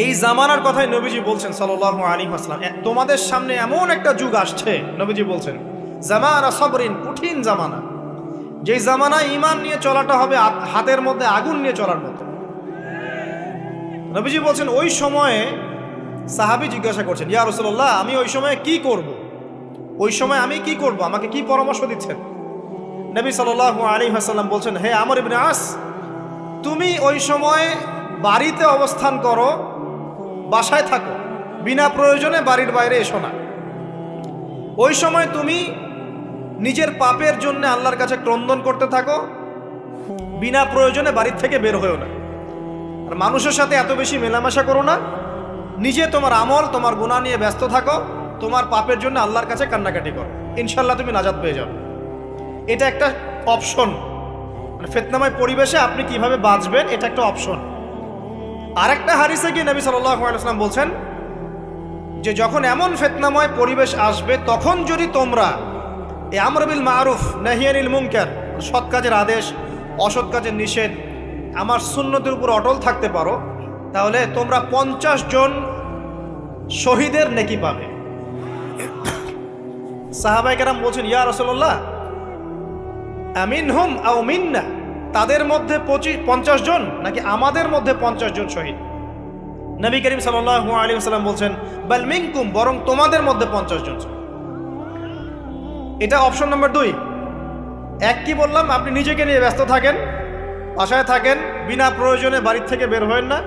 এই জামানার কথাই নবীজি বলছেন সাল্লাল্লাহু আলাইহি ওয়াসাল্লাম, তোমাদের সামনে এমন একটা যুগ আসছে, নবীজি বলছেন জামানা সবরিন, কঠিন জামানা, যে জামানায় ঈমান নিয়ে চলাটা হবে হাতের মধ্যে আগুন নিয়ে চলার মতো। নবীজি বলছেন ওই সময়ে সাহাবী জিজ্ঞাসা করছেন, ইয়া রাসূলুল্লাহ, আমি ওই সময়ে কি করব? ওই সময় আমি কি করব, আমাকে কি পরামর্শ দিচ্ছেন? নবী সাল্লাল্লাহু আলাইহি ওয়াসাল্লাম বলছেন, হে আমর ইবনে আস, তুমি ওই সময় বাড়িতে অবস্থান করো, বাসায় থাকো, বিনা প্রয়োজনে বাড়ির বাইরে এসো না। ওই সময় তুমি নিজের পাপের জন্য আল্লাহর কাছে ক্রন্দন করতে থাকো, বিনা প্রয়োজনে বাড়ির থেকে বের হয়েও না। আর মানুষের সাথে এত বেশি মেলামেশা করো না, নিজে তোমার আমল, তোমার গুনাহ নিয়ে ব্যস্ত থাকো, তোমার পাপের জন্য আল্লাহর কাছে কান্নাকাটি করো, ইনশাল্লাহ তুমি নাজাত পেয়ে যাবে। এটা একটা অপশন, মানে ফিতনাময় পরিবেশে আপনি কিভাবে বাঁচবেন, এটা একটা অপশন। আরেকটা হাদিসে গিয়ে নবী সাল্লাল্লাহু আলাইহি ওয়াসাল্লাম বলছেন যে যখন এমন ফিতনাময় পরিবেশ আসবে, তখন যদি তোমরা এই আমর বিল মারুফ নাহি আনিল মুনকার, সৎ কাজের আদেশ, অসৎ কাজের নিষেধ, আমার সুন্নতের উপর অটল থাকতে পারো, তাহলে তোমরা 50 জন শহীদের নেকি পাবে। সাহাবায়ে কেরাম বলছেন, ইয়া রাসূলুল্লাহ, আমিনহুম আও মিন্না, তাদের মধ্যে 50 জন নাকি আমাদের মধ্যে 50 জন শহীদ? নবী করিম সাল্লাল্লাহু আলাইহি ওয়াসাল্লাম বলছেন, বাল মিনকুম, বরং তোমাদের মধ্যে 50 জন। এটা অপশন নাম্বার 2। এক কি বললাম, আপনি নিজেকে নিয়ে ব্যস্ত থাকেন, বাসায় থাকেন, বিনা প্রয়োজনে বাড়ির থেকে বের হবেন না,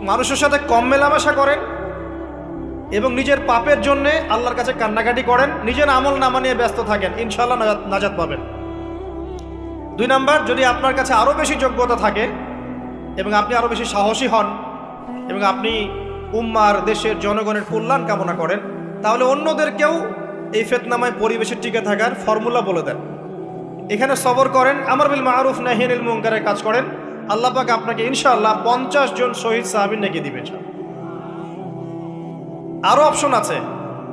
মানুষের সাথে কম মেলামেশা করেন এবং নিজের পাপের জন্য আল্লাহর কাছে কান্নাকাটি করেন, নিজের আমল নামা নিয়ে ব্যস্ত থাকেন, ইনশাআল্লাহ নাজাত পাবেন। 2 নাম্বার, যদি আপনার কাছে আরও বেশি যোগ্যতা থাকে এবং আপনি আরও বেশি সাহসী হন এবং আপনি উম্মার, দেশের জনগণের কল্যাণ কামনা করেন, তাহলে অন্যদেরকেও এই ফিতনাময় পরিবেশে টিকে থাকার ফর্মুলা বলে দেন। এখানে সবর করেন, আমর বিল মারুফ নাহি আনিল মুনকারের কাজ করেন, আল্লাহ পাক আপনাকে ইনশাআল্লাহ 50 জন শহীদ সাহাবীর নেকি দিবেন। আরও অপশন আছে।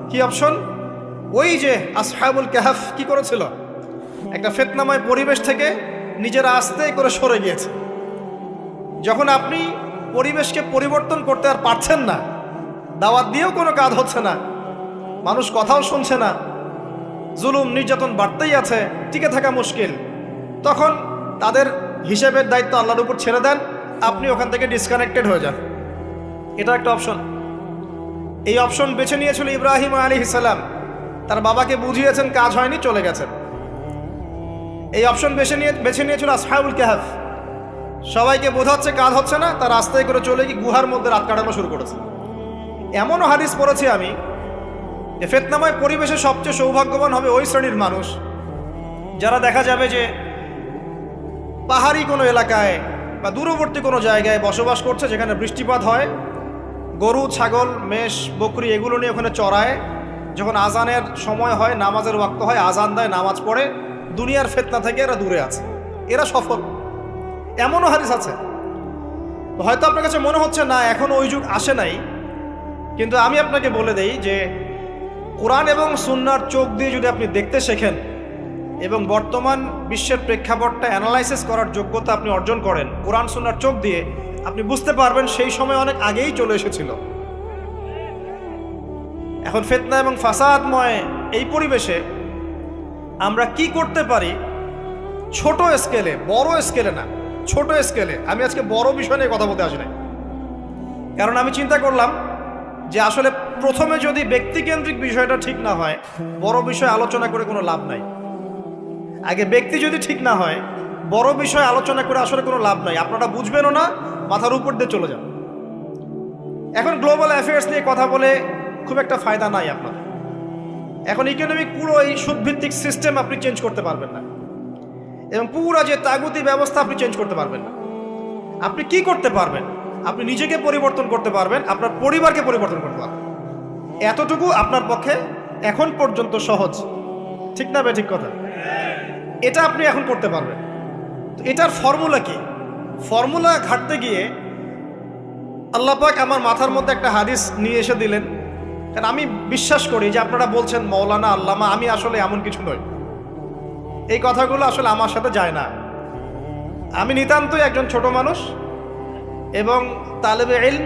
কি অপশন? ওই যে আসহাবুল কাহফ কি করেছিল, একটা ফিতনাময় পরিবেশ থেকে নিজেরা আস্তে করে সরে গিয়েছে। যখন আপনি পরিবেশকে পরিবর্তন করতে আর পারছেন না, দাওয়াত দিয়েও কোনো কাজ হচ্ছে না, মানুষ কথাও শুনছে না, জুলুম নির্যাতন বাড়তেই আছে, টিকে থাকা মুশকিল, তখন তাদের হিসেবের দায়িত্ব আল্লাহর উপর ছেড়ে দেন, আপনি ওখান থেকে ডিসকানেক্টেড হয়ে যান। এটা একটা অপশন। এই অপশন বেছে নিয়েছিল ইব্রাহিম আলাইহিস সালাম, তার বাবাকে বুঝিয়েছেন, কাজ হয়নি, চলে গেছেন। এই অপশন বেছে নিয়েছিল আসহাবুল কাহফ, সবাইকে বোঝাচ্ছে কাজ হচ্ছে না, তার রাস্তায় করে চলে গিয়ে গুহার মধ্যে রাত কাটানো শুরু করেছে। এমনও হাদিস পড়েছি আমি যে ফিতনাময় পরিবেশে সবচেয়ে সৌভাগ্যবান হবে ওই শ্রেণীর মানুষ যারা দেখা যাবে যে পাহাড়ি কোনো এলাকায় বা দূরবর্তী কোনো জায়গায় বসবাস করছে, যেখানে বৃষ্টিপাত হয়, গরু, ছাগল, মেষ, বকরি এগুলো নিয়ে ওখানে চড়ায়, যখন আজানের সময় হয়, নামাজের ওয়াক্ত হয়, আজান দেয়, নামাজ পড়ে, দুনিয়ার ফিতনা থেকে এরা দূরে আছে, এরা সফল। এমনও হাদিস আছে। হয়তো আপনার কাছে মনে হচ্ছে না এখনো ওই যুগ আসে নাই, কিন্তু আমি আপনাকে বলে দেই যে কোরআন এবং সুন্নাহর চোখ দিয়ে যদি আপনি দেখতে শেখেন এবং বর্তমান বিশ্বের প্রেক্ষাপটটা অ্যানালাইসিস করার যোগ্যতা আপনি অর্জন করেন কোরআন সুন্নাহর চোখ দিয়ে, আপনি বুঝতে পারবেন সেই সময় অনেক আগেই চলে এসেছিল। এখন ফিতনা এবং ফাসাদময় এই পরিবেশে আমরা কি করতে পারি, ছোট স্কেলে, বড় স্কেলে না, ছোট স্কেলে। আমি আজকে বড় বিষয় নিয়ে কথা বলতে আসি নাই, কারণ আমি চিন্তা করলাম যে আসলে প্রথমে যদি ব্যক্তিকেন্দ্রিক বিষয়টা ঠিক না হয়, বড় বিষয় আলোচনা করে কোনো লাভ নাই। আগে ব্যক্তি যদি ঠিক না হয়, বড় বিষয় আলোচনা করে আসলে কোনো লাভ নাই, আপনারা বুঝবেনও না, মাথার উপর দিয়ে চলে যান। এখন গ্লোবাল অ্যাফেয়ার্স নিয়ে কথা বলে খুব একটা ফায়দা নাই আপনাদের। এখন ইকোনমিক পুরো এই সুদভিত্তিক সিস্টেম আপনি চেঞ্জ করতে পারবেন না, এবং পুরো যে তাগুতি ব্যবস্থা আপনি চেঞ্জ করতে পারবেন না। আপনি কি করতে পারবেন? আপনি নিজেকে পরিবর্তন করতে পারবেন, আপনার পরিবারকে পরিবর্তন করতে পারবেন। এতটুকু আপনার পক্ষে এখন পর্যন্ত সহজ, ঠিক না? ঠিক কথা। এটা আপনি এখন করতে পারবেন। তো এটার ফর্মুলা কি? ফর্মুলা ঘাটতে গিয়ে আল্লাহ পাক আমার মাথার মধ্যে একটা হাদিস নিয়ে এসে দিলেন। কারণ আমি বিশ্বাস করি যে আপনারা বলছেন মৌলানা, আল্লামা, আমি আসলে এমন কিছু নই, এই কথাগুলো আসলে আমার সাথে যায় না। আমি নিতান্তই একজন ছোট মানুষ এবং তালেবে ইলম,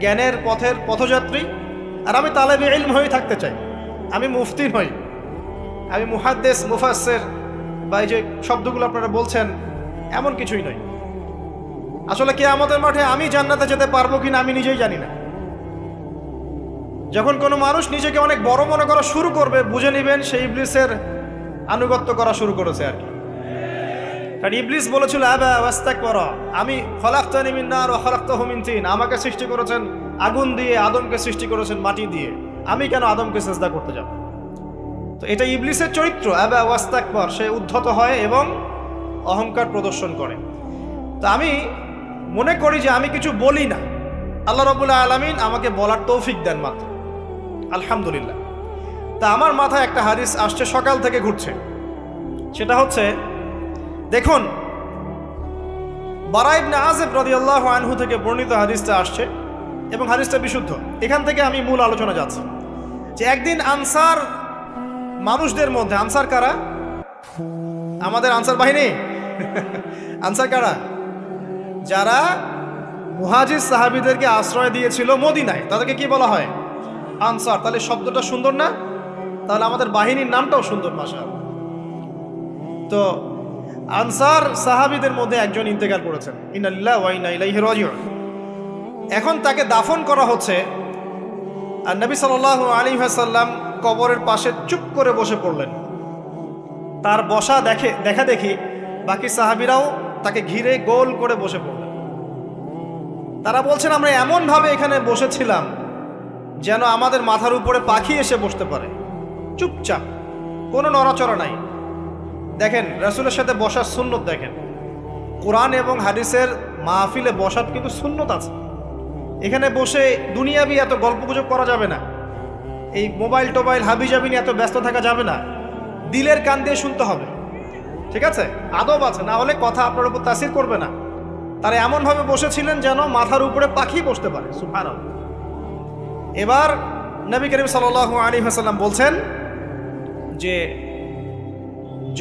জ্ঞানের পথের পথযাত্রী। আর আমি তালেবে ইলম হয়ে থাকতে চাই, আমি মুফতি নই, আমি মুহাদ্দিস, মুফাসসির বা এই যে শব্দগুলো আপনারা বলছেন এমন কিছুই নয়। আসলে কিয়ামতের মাঠে আমি জান্নাতে যেতে পারবো কিনা আমি নিজেই জানি না। যখন কোনো মানুষ নিজেকে অনেক বড় মনে করা শুরু করবে, বুঝে নেবেন সেই ইবলিসের আনুগত্য করা শুরু করেছে আর কি। কারণ ইবলিস বলেছিল আবা ওয়াস্তাকবারা, আমি খলাকতানি মিন নার ওয়া খলাকতাহু মিন তিন, আমাকে সৃষ্টি করেছেন আগুন দিয়ে, আদমকে সৃষ্টি করেছেন মাটি দিয়ে, আমি কেন আদমকে সিজদা করতে যাব? তো এটা ইবলিসের চরিত্র, আবা ওয়াস্তাকবার, সে উদ্ধত হয় এবং অহংকার প্রদর্শন করে। তো আমি মনে করি যে আমি কিছু বলি না, আল্লাহ রাব্বুল আলামিন আমাকে বলার তৌফিক দেন মাত্র, আলহামদুলিল্লাহ। তা আমার মাথায় একটা হাদিস আসছে, সকাল থেকে ঘুরছে। সেটা হচ্ছে, দেখুন বারা ইবনে আযিব রাদিয়াল্লাহু আনহু থেকে বর্ণিত হাদিসটা আসছে এবং হাদিসটা বিশুদ্ধ। এখান থেকে আমি মূল আলোচনা যাচ্ছি যে একদিন আনসার মানুষদের মধ্যে, আনসার কারা? আমাদের আনসার বাহিনী। আনসার কারা? যারা মুহাজির সাহাবীদেরকে আশ্রয় দিয়েছিল মদিনায়, তাদেরকে কি বলা হয়? আনসার। তাহলে শব্দটা সুন্দর না? তাহলে আমাদের বাহিনীর নামটাও সুন্দর, মাশাআল্লাহ। তো আনসার সাহাবীদের মধ্যে একজন ইন্তেকাল করেছেন, ইন্না লিল্লাহি ওয়া ইন্না ইলাইহি রাজিউন। এখন তাকে দাফন করা হচ্ছে, আর নবী সাল্লাল্লাহু আলাইহি ওয়াসাল্লাম কবরের পাশে চুপ করে বসে পড়লেন। তার বসা দেখা দেখি বাকি সাহাবীরাও তাকে ঘিরে গোল করে বসে পড়লেন। তারা বলছেন আমরা এমনভাবে এখানে বসেছিলাম যেন আমাদের মাথার উপরে পাখি এসে বসতে পারে, চুপচাপ, কোনো নড়াচড়া নাই। দেখেন রাসূলের সাথে বসার সুন্নত, দেখেন কোরআন এবং হাদিসের মাহফিলে বসার কিন্তু সুন্নত আছে। এখানে বসে দুনিয়াবি এত গল্পগুজব করা যাবে না, এই মোবাইল টোবাইল হাবিজাবি নিয়ে এত ব্যস্ত থাকা যাবে না, দিলের কান দিয়ে শুনতে হবে, ঠিক আছে? আদব আছে, না হলে কথা আপনার উপর তাসির করবে না। তারা এমনভাবে বসেছিলেন যেন মাথার উপরে পাখি বসতে পারে, সুবহানাল্লাহ। এবার নবী করিম সাল্লাল্লাহু আলাইহি ওয়াসাল্লাম বলছেন যে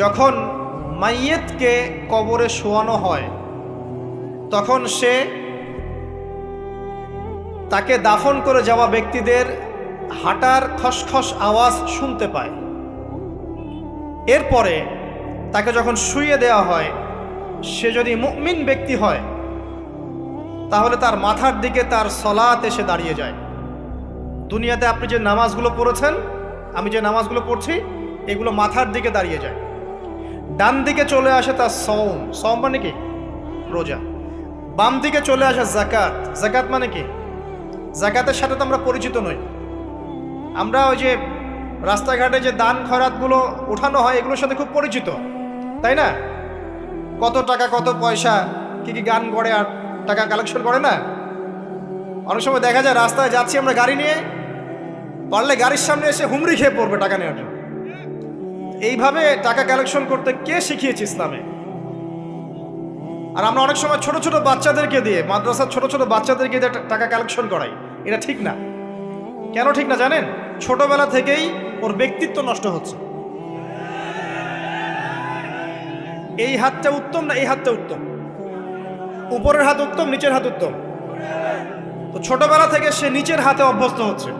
যখন মাইয়েতকে কবরে শোয়ানো হয় তখন সে তাকে দাফন করে যাওয়া ব্যক্তিদের হাঁটার খসখস আওয়াজ শুনতে পায়। এরপরে তাকে যখন শুইয়ে দেওয়া হয়, সে যদি মুমিন ব্যক্তি হয় তাহলে তার মাথার দিকে তার সলাত এসে দাঁড়িয়ে যায়। দুনিয়াতে আপনি যে নামাজগুলো পড়েছেন, আমি যে নামাজগুলো পড়ছি, এগুলো মাথার দিকে দাঁড়িয়ে যায়। ডান দিকে চলে আসে তার সওম, সওম মানে কি? রোজা। বাম দিকে চলে আসে যাকাত, যাকাত মানে কি? যাকাতের সাথে তো আমরা পরিচিত নই। আমরা ওই যে রাস্তাঘাটে যে দান খয়রাতগুলো উঠানো হয় এগুলোর সাথে খুব পরিচিত, তাই না? কত টাকা, কত পয়সা, কি কি গান করে আর টাকা কালেকশন করে না? অনেক সময় দেখা যায় রাস্তায় যাচ্ছি আমরা গাড়ি নিয়ে, পারলে গাড়ির সামনে এসে হুমড়ি খেয়ে পড়বে টাকা নেওয়ার জন্য। এইভাবে টাকা কালেকশন করতে কে শিখিয়েছে ইসলামে? আর আমরা অনেক সময় ছোট ছোট বাচ্চাদেরকে দিয়ে, মাদ্রাসার ছোট ছোট বাচ্চাদেরকে দিয়ে টাকা কালেকশন করাই। এটা ঠিক না। কেন ঠিক না জানেন? ছোটবেলা থেকেই ওর ব্যক্তিত্ব নষ্ট হচ্ছে। এই হাতটা উত্তম না এই হাতটা উত্তম? উপরের হাত উত্তম, নিচের হাত উত্তম? তো ছোটবেলা থেকে সে নিচের হাতে অভ্যস্ত হচ্ছে।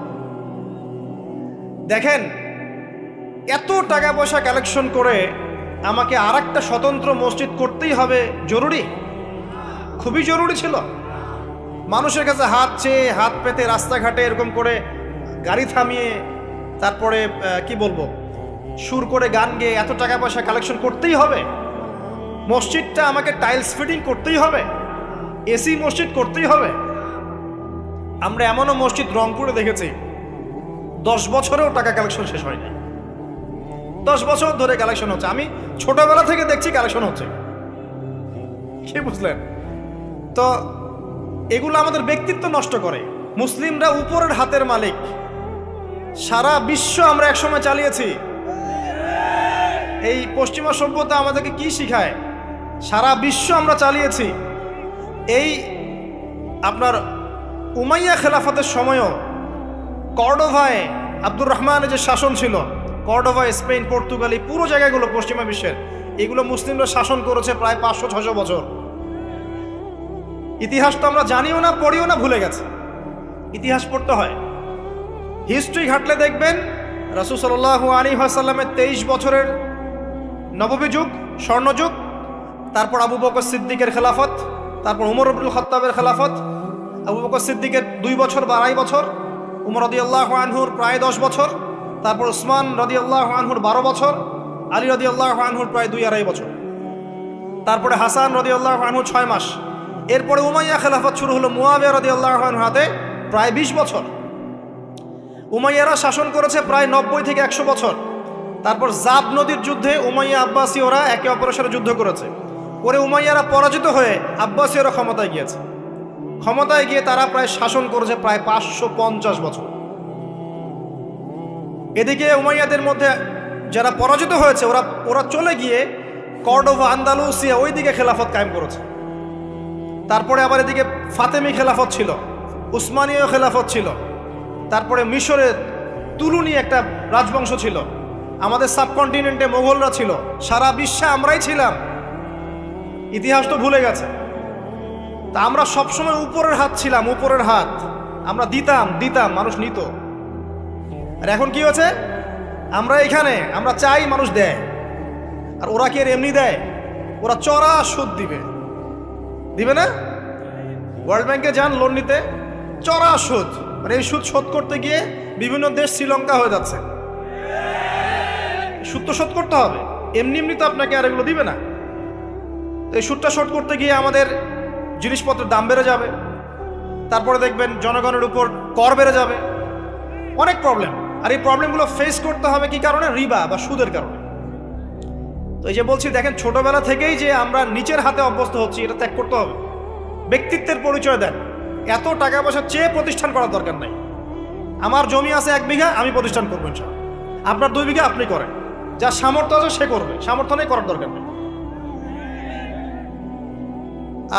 দেখেন এত টাকা পয়সা কালেকশন করে আমাকে আর একটা স্বতন্ত্র মসজিদ করতেই হবে জরুরি? খুবই জরুরি ছিল। মানুষের কাছে হাত চেয়ে, হাত পেতে রাস্তাঘাটে এরকম করে গাড়ি থামিয়ে, তারপরে কি বলবো, সুর করে গান গেয়ে এত টাকা পয়সা কালেকশন করতেই হবে? মসজিদটা আমাকে টাইলস ফিটিং করতেই হবে? এসি মসজিদ করতেই হবে? আমরা এমনও মসজিদ রংপুরে দেখেছি 10 বছরেও টাকা কালেকশন শেষ হয়নি। 10 বছর ধরে কালেকশন হচ্ছে। আমি ছোটবেলা থেকে দেখছি কালেকশন হচ্ছে। কি বুঝলেন? তো এগুলো আমাদের ব্যক্তিত্ব নষ্ট করে। মুসলিমরা উপরের হাতের মালিক। সারা বিশ্ব আমরা একসময় চালিয়েছি। এই পশ্চিমা সভ্যতা আমাদেরকে কি শিখায়? সারা বিশ্ব আমরা চালিয়েছি। এই আপনার উমাইয়া খেলাফতের সময়ও কর্ডোভায় আব্দুর রহমানের যে শাসন ছিল, কর্ডোভা, স্পেন, পর্তুগাল, এই পুরো জায়গাগুলো পশ্চিমা বিশ্বের, এগুলো মুসলিমরা শাসন করেছে প্রায় 500-600 বছর। ইতিহাস তো আমরা জানিও না, পড়িও না, ভুলে গেছে। ইতিহাস পড়তে হয়। হিস্ট্রি ঘাটলে দেখবেন রাসূল সাল্লাল্লাহু আলাইহি ওয়াসাল্লামের 23 বছরের নববী যুগ, স্বর্ণযুগ, তারপর আবু বকর সিদ্দিকের খেলাফত, তারপর উমর ইবনুল খাত্তাবের খেলাফত, আবু বকর সিদ্দিকের 2 বছর বা 2.5 বছর, উমর রাদিয়াল্লাহু আনহুর প্রায় 10 বছর, তারপর উসমান রাদিয়াল্লাহু আনহুর 12 বছর, আলী রাদিয়াল্লাহু আনহুর প্রায় 2.5 বছর, তারপরে হাসান রাদিয়াল্লাহু আনহু 6 মাস, এরপরে উমাইয়া খেলাফত শুরু হলো মুয়াবিয়া রাদিয়াল্লাহু আনহুর হাতে প্রায় 20 বছর। উমাইয়ারা শাসন করেছে প্রায় 90 থেকে 100 বছর। তারপর জাব নদীর যুদ্ধে উমাইয়া আব্বাসীয়রা একে অপরের সাথে যুদ্ধ করেছে, করে উমাইয়ারা পরাজিত হয়ে আব্বাসীয়রা ক্ষমতায় গিয়েছে। ক্ষমতায় গিয়ে তারা প্রায় শাসন করেছে প্রায় 550 বছর। এদিকে উমাইয়াদের মধ্যে যারা পরাজিত হয়েছে ওরা চলে গিয়ে কর্ডোভা, আন্দালুসিয়া ওই দিকে খেলাফত কায়েম করেছে। তারপরে আবার এদিকে ফাতেমি খেলাফত ছিল, উসমানীয় খেলাফত ছিল, তারপরে মিশরের তুলুনি একটা রাজবংশ ছিল, আমাদের সাবকন্টিনেন্টে মোগলরা ছিল, সারা বিশ্বে আমরাই ছিলাম। ইতিহাস তো ভুলে গেছে। তা আমরা সবসময় উপরের হাত ছিলাম, উপরের হাত আমরা দিতাম, মানুষ নিত। আর এখন কি হচ্ছে, আমরা এখানে আমরা চাই, মানুষ দেয়। আর ওরা কি এমনি দেয়? ওরা চড়া সুদ দিবে না? ওয়ার্ল্ড ব্যাংকে যান লোন নিতে, চড়া সুদ, মানে এই সুদ শোধ করতে গিয়ে বিভিন্ন দেশ শ্রীলঙ্কা হয়ে যাচ্ছে। সুদ তো শোধ করতে হবে, এমনি তো আপনাকে আর এগুলো দিবে না। তো এই সুদটা শোধ করতে গিয়ে আমাদের জিনিসপত্রের দাম বেড়ে যাবে, তারপরে দেখবেন জনগণের উপর কর বেড়ে যাবে, অনেক প্রবলেম। আর এই প্রবলেমগুলো ফেস করতে হবে কি কারণে? রিবা বা সুদের কারণে। তো এই যে বলছি, দেখেন ছোটবেলা থেকেই যে আমরা নিচের হাতে অভ্যস্ত হচ্ছি, এটা ত্যাগ করতে হবে। ব্যক্তিত্বের পরিচয় দেন। এত টাকা পয়সা চেয়ে প্রতিষ্ঠান করার দরকার নাই। আমার জমি আছে 1 বিঘা, আমি প্রতিষ্ঠান করবো ইনশাআল্লাহ। আপনার 2 বিঘা আপনি করেন, যার সামর্থ্য আছে সে করবে, সামর্থ্য নেই করার দরকার নেই।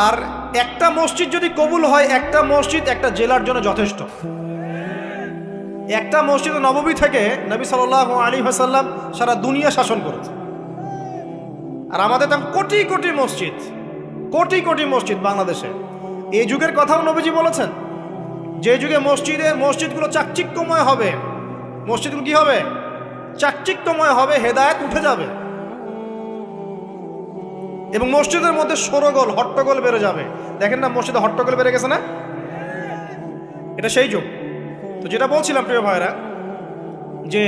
আর একটা মসজিদ যদি কবুল হয়, একটা মসজিদ একটা জেলার জন্য যথেষ্ট। একটা মসজিদ নববী থেকে নবী সাল্লাল্লাহু আলাইহি ওয়াসাল্লাম সারা দুনিয়া শাসন করেছে। আর আমাদের তো কোটি কোটি মসজিদ বাংলাদেশে। এই যুগের কথাও নবীজি বলেছেন, যে যুগে মসজিদগুলো চাকচিক্যময় হবে, মসজিদগুলো কি হবে? চাকচিক্যময় হবে, হেদায়েত উঠে যাবে, এবং মসজিদের মধ্যে শোরগোল, হট্টগোল বেড়ে যাবে। দেখেন না, মসজিদে হট্টগোল বেড়ে গেছে না? এটা সেই যুগ। তো যেটা বলছিলাম প্রিয় ভাইরা, যে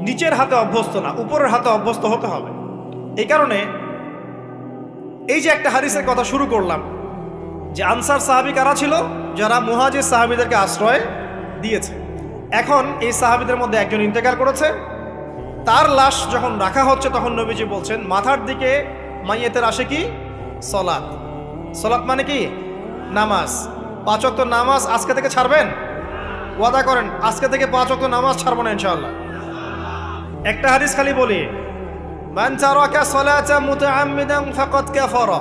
নিচের হাতে অভ্যস্ত না, উপরের হাতে অভ্যস্ত হতে হবে। এই কারণে এই যে একটা হাদিসের কথা শুরু করলাম, যে আনসার সাহাবী কারা ছিল? যারা মুহাজির সাহাবীদেরকে আশ্রয় দিয়েছে। এখন এই সাহাবীদের মধ্যে একজন ইন্তেকাল করেছে, তার লাশ যখন রাখা হচ্ছে তখন নবীজি বলছেন, মাথার দিকে মাইয়েতের আসে কি? সলাত। সলাত মানে কি? নামাজ। 5 ওয়াক্ত নামাজ আজকে থেকে ছাড়বেন? ওয়াদা করেন আজকে থেকে 5 ওয়াক্ত নামাজ ছাড়বো না ইনশাআল্লাহ। একটা হাদিস খালি বলি, মান তারাকা সালাতান মুতাআম্মিদান ফাকাদ কাফারা,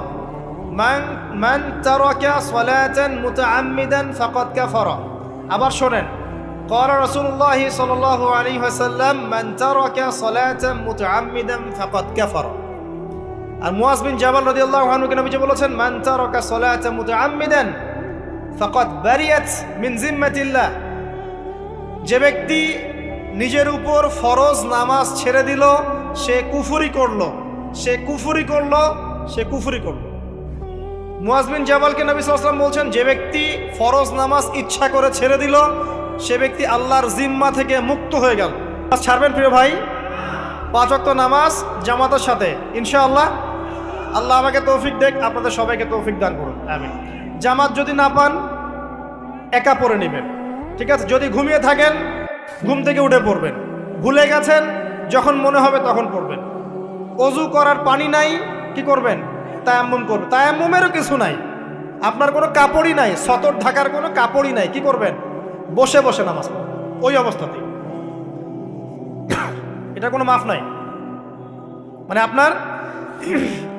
মান তারাকা সালাতান মুতাআম্মিদান ফাকাদ কাফারা। আবার শোনেন, قال رسول الله صلى الله عليه وسلم من ترك صلاة متعمدا فقد كفر। আর মুয়াজ বিন জাবাল রাদিয়াল্লাহু আনহু কে নবীজি বলেছেন, মান তারাকা সালাতা মুতাআম্মিদান ফাকাদ বারিয়াত মিন জিম্মাতিল্লাহ। যে ব্যক্তি নিজের উপর ফরজ নামাজ ছেড়ে দিল, সে কুফরি করলো। মুয়াজ বিন জাবালকে নবী সাল্লাল্লাহু আলাইহি ওয়াসাল্লাম বলছেন, যে ব্যক্তি ফরজ নামাজ ইচ্ছা করে ছেড়ে দিল, সে ব্যক্তি আল্লাহর জিম্মা থেকে মুক্ত হয়ে গেল। ছাড়বেন প্রিয় ভাই? 5 ওয়াক্ত নামাজ জামাতের সাথে ইনশাআল্লাহ। আল্লাহ আমাকে তৌফিক দেখ, আপনাদের সবাইকে তৌফিক দান করুন, আমিন। জামাত যদি না পান, একা পড়ে নেবেন, ঠিক আছে? যদি ঘুমিয়ে থাকেন, ঘুম থেকে উঠে পড়বেন। ভুলে গেছেন, যখন মনে হবে তখন পড়বেন। অজু করার পানি নাই, কি করবেন? তায়াম্মুম করবেন। তায়াম্মুমেরও কিছু নাই, আপনার কোনো কাপড়ই নাই, সতর ঢাকার কোনো কাপড়ই নাই, কি করবেন? বসে বসে নামাজ পড়বেন, ওই অবস্থাতেই। এটা কোনো মাফ নাই। মানে আপনার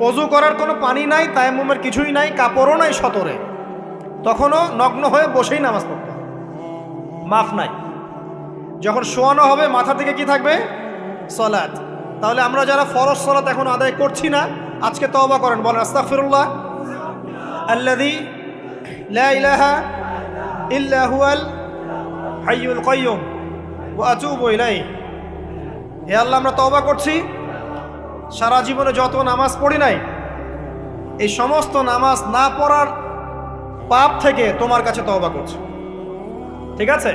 অজু করার কোনো পানি নাই, তায়াম্মুমের কিছুই নাই, কাপড়ও নাই সতরে, তখনও নগ্ন হয়ে বসেই নামাজ পড়তে হবে, মাফ নাই। যখন শোয়ানো হবে, মাথা থেকে কি থাকবে? সলাত। তাহলে আমরা যারা ফরজ সলাত এখন আদায় করছি না, আজকে তওবা করেন, বলেন আস্তাগফিরুল্লাহ। আল্লাযী লা ইলাহা ইল্লা হুয়াল হাইয়ুল কাইয়্যুম ওয়া আতুবু ইলাইহি। হে আল্লাহ, আমরা তওবা করছি, সারা জীবনে যত নামাজ পড়ি নাই এই সমস্ত নামাজ না পড়ার পাপ থেকে তোমার কাছে তওবা করছি। ঠিক আছে,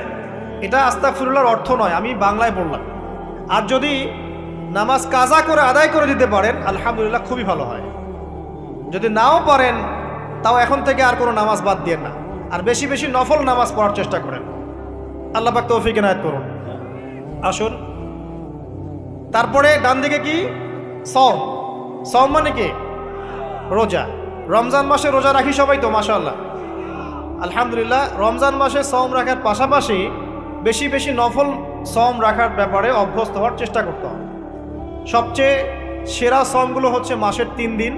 এটা আস্তাগফিরুল্লাহর অর্থ নয়, আমি বাংলায় বললাম। আর যদি নামাজ কাজা করে আদায় করে দিতে পারেন আলহামদুলিল্লাহ, খুবই ভালো হয়। যদি নাও পারেন তাও এখন থেকে আর কোনো নামাজ বাদ দিয়েন না, আর বেশি বেশি নফল নামাজ পড়ার চেষ্টা করেন। আল্লাহ পাক তৌফিক এনায়েত করুন। আসুন, তারপরে ডান দিকে কি? সওম। সওম মানে কি? রোজা। রমজান মাসে রোজা রাখি সবাই তো, মাশাআল্লাহ, আলহামদুলিল্লাহ। রমজান মাসে সওম রাখার পাশাপাশি বেশি বেশি নফল সওম রাখার ব্যাপারে অভ্যস্ত হওয়ার চেষ্টা করতে হবে। সবচেয়ে সেরা সওমগুলো হচ্ছে মাসের 3 দিন,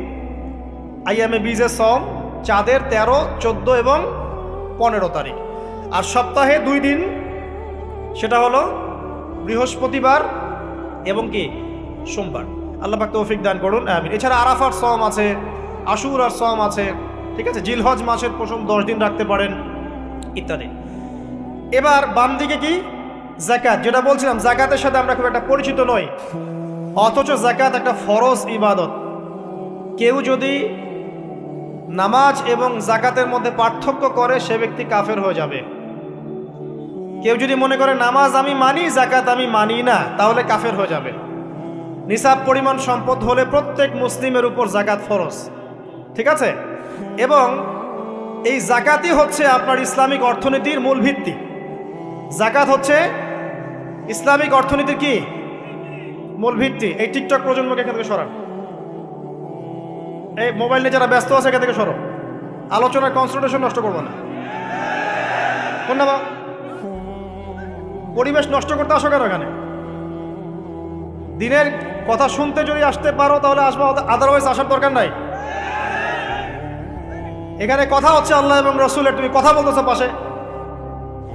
আইয়ামে বীজের সওম, চাঁদের 13, 14 এবং 15 তারিখ। আর সপ্তাহে 2 দিন, সেটা হলো বৃহস্পতিবার এবং কি সোমবার। আল্লাহ পাক তৌফিক দান করুন, আমিন। এছাড়া আরাফার সওম আছে, আশুরার সওম আছে, ঠিক আছে, জিলহজ মাসের প্রথম 10 দিন রাখতে পারেন, ইত্যাদি। এবার বাম দিকে কি? যাকাত। যেটা বলছিলাম, যাকাতের সাথে আমরা খুব একটা পরিচিত নই, অথচ যাকাত একটা ফরজ ইবাদত। কেউ যদি নামাজ এবং যাকাতের মধ্যে পার্থক্য করে সে ব্যক্তি কাফের হয়ে যাবে। কেউ যদি মনে করে নামাজ আমি মানি, যাকাত আমি মানি না, তাহলে কাফের হয়ে যাবে। নিসাব পরিমাণ সম্পদ হলে প্রত্যেক মুসলিমের উপর যাকাত ফরজ, ঠিক আছে। এবং এই যাকাতই হচ্ছে আপনার ইসলামিক অর্থনীতির মূল ভিত্তি। যাকাত হচ্ছে ইসলামিক অর্থনীতির কি? মূল ভিত্তি। এই টিকটক প্রজন্মকে এখান থেকে সরান, এই মোবাইল নিয়ে যারা ব্যস্ত আছে এখান থেকে সরো, আলোচনার কনসেন্ট্রেশন নষ্ট করবো না। ধন্যবাদ। পরিবেশ নষ্ট করতে আসো কেন এখানে? দিনের কথা শুনতে যদি আসতে পারো তাহলে আসবো, আদারওয়াইজ আসার দরকার নাই। এখানে কথা হচ্ছে আল্লাহ এবং রসুলের, তুমি কথা বলতেছো পাশে।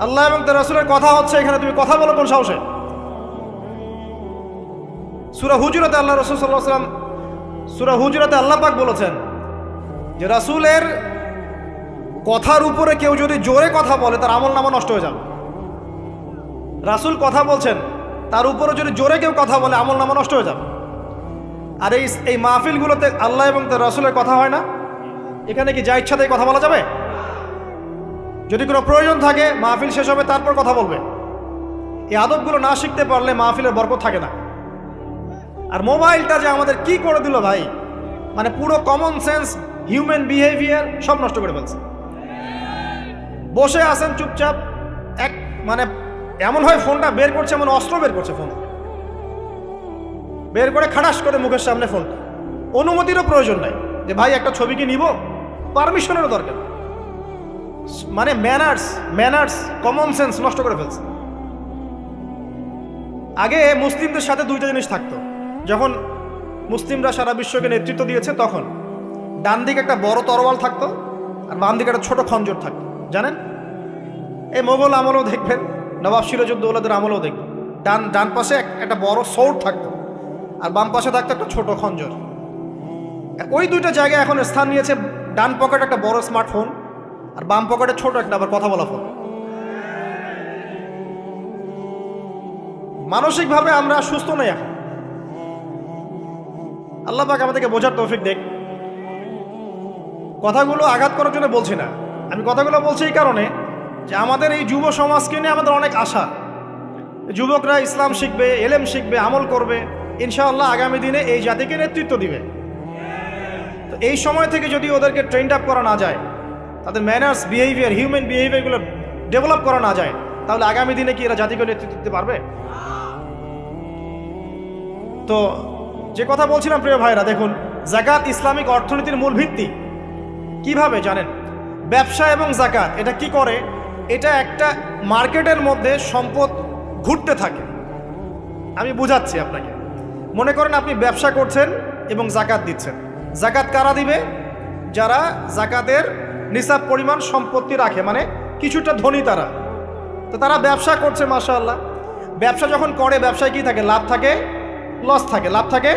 আল্লাহ এবং তার রসুলের কথা হচ্ছে, এখানে তুমি কথা বলো কোন সাহসে? সূরা হুজুরাতে আল্লাহ রসুল সাল্লাল্লাহু আলাইহি ওয়াসাল্লাম, সূরা হুজুরাতে আল্লাহ পাক বলেছেন যে রাসূলের কথার উপরে কেউ যদি জোরে কথা বলে তার আমলনামা নষ্ট হয়ে যাবে। রাসূল কথা বলছেন, তার উপরে যদি জোরে কেউ কথা বলে আমলনামা নষ্ট হয়ে যাবে। আর এই মাহফিলগুলোতে আল্লাহ এবং তার রাসূলের কথা হয় না, এখানে কি যা ইচ্ছা তাই কথা বলা যাবে? যদি কোনো প্রয়োজন থাকে মাহফিল শেষ হবে তারপর কথা বলবে। এই আদবগুলো না শিখতে পারলে মাহফিলের বরকত থাকে না। আর মোবাইলটা যে আমাদের কি করে দিল ভাই, মানে পুরো কমন সেন্স, হিউম্যান বিহেভিয়ার সব নষ্ট করে ফেলছে। বসে আছেন চুপচাপ, মানে এমন হয় ফোনটা বের করছে, এমন অস্ত্র বের করছে, ফোন বের করে খাটাস করে মুখের সামনে ফোনটা। অনুমতিরও প্রয়োজন নাই যে ভাই একটা ছবি কি নিব, পারমিশনেরও দরকার। মানে ম্যানার্স কমন সেন্স নষ্ট করে ফেলছে। আগে মুসলিমদের সাথে 2টা জিনিস থাকতো। যখন মুসলিমরা সারা বিশ্বকে নেতৃত্ব দিয়েছে তখন ডান দিকে একটা বড় তরোয়াল থাকতো আর বাম দিকে একটা ছোট খঞ্জর থাকতো, জানেন? এই মোগল আমলেও দেখবেন, নবাব সিরাজউদ্দৌলাদের আমলেও দেখবেন, ডান পাশে একটা বড় সৌর থাকতো আর বাম পাশে থাকতো একটা ছোট খঞ্জর। ওই 2টা জায়গায় এখন স্থান নিয়েছে। ডান পকেটে একটা বড় স্মার্টফোন আর বাম পকেটে ছোট একটা আবার কথা বলা ফোন। মানসিকভাবে আমরা সুস্থ নই এখন। আল্লাহ পাক আমাদেরকে বোঝার তৌফিক দেখ। কথাগুলো আঘাত করার জন্য বলছি না, আমি কথাগুলো বলছি এই কারণে যে আমাদের এই যুব সমাজকে নিয়ে আমাদের অনেক আশা। যুবকরা ইসলাম শিখবে, এলেম শিখবে, আমল করবে, ইনশাআল্লাহ আগামী দিনে এই জাতিকে নেতৃত্ব দিবে। তো এই সময় থেকে যদি ওদেরকে ট্রেন্ড আপ করা না যায়, তাদের ম্যানার্স, বিহেভিয়ার, হিউম্যান বিহেভিয়ারগুলো ডেভেলপ করা না যায়, তাহলে আগামী দিনে কি এরা জাতিকে নেতৃত্ব দিতে পারবে? তো যে কথা বলছিলাম প্রিয় ভাইরা, দেখুন যাকাত ইসলামিক অর্থনীতির মূল ভিত্তি। কিভাবে জানেন? ব্যবসা এবং যাকাত এটা কি করে? এটা একটা মার্কেটের মধ্যে সম্পদ ঘুরতে থাকে। আমি বুঝাচ্ছি আপনাকে। মনে করেন আপনি ব্যবসা করছেন এবং যাকাত দিচ্ছেন। যাকাত কারা দিবে? যারা যাকাতের নিসাব পরিমাণ সম্পত্তি রাখে, মানে কিছুটা ধনী তারা। তো তারা ব্যবসা করছে, মাশাআল্লাহ। ব্যবসা যখন করে, ব্যবসায় কি থাকে? লাভ থাকে, লস থাকে, লাভ থাকে,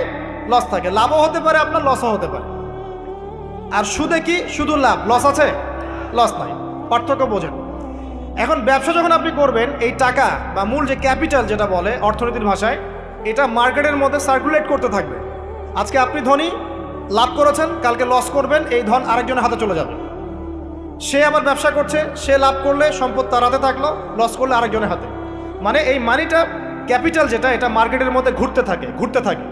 লস থাকে। লাভও হতে পারে আপনার, লসও হতে পারে। আর সুদে কি শুধু লাভ, লস আছে? লস নাই। পার্থক্য বোঝেন। এখন ব্যবসা যখন আপনি করবেন, এই টাকা বা মূল যে ক্যাপিটাল যেটা বলে অর্থনীতির ভাষায়, এটা মার্কেটের মধ্যে সার্কুলেট করতে থাকবে। আজকে আপনি ধনী, লাভ করেছেন, কালকে লস করবেন, এই ধন আরেকজনের হাতে চলে যাবে। সে আবার ব্যবসা করছে, সে লাভ করলে সম্পদ তার হাতে থাকলো, লস করলে আরেকজনের হাতে। মানে এই মানিটা, ক্যাপিটাল যেটা, এটা মার্কেটের মধ্যে ঘুরতে থাকে।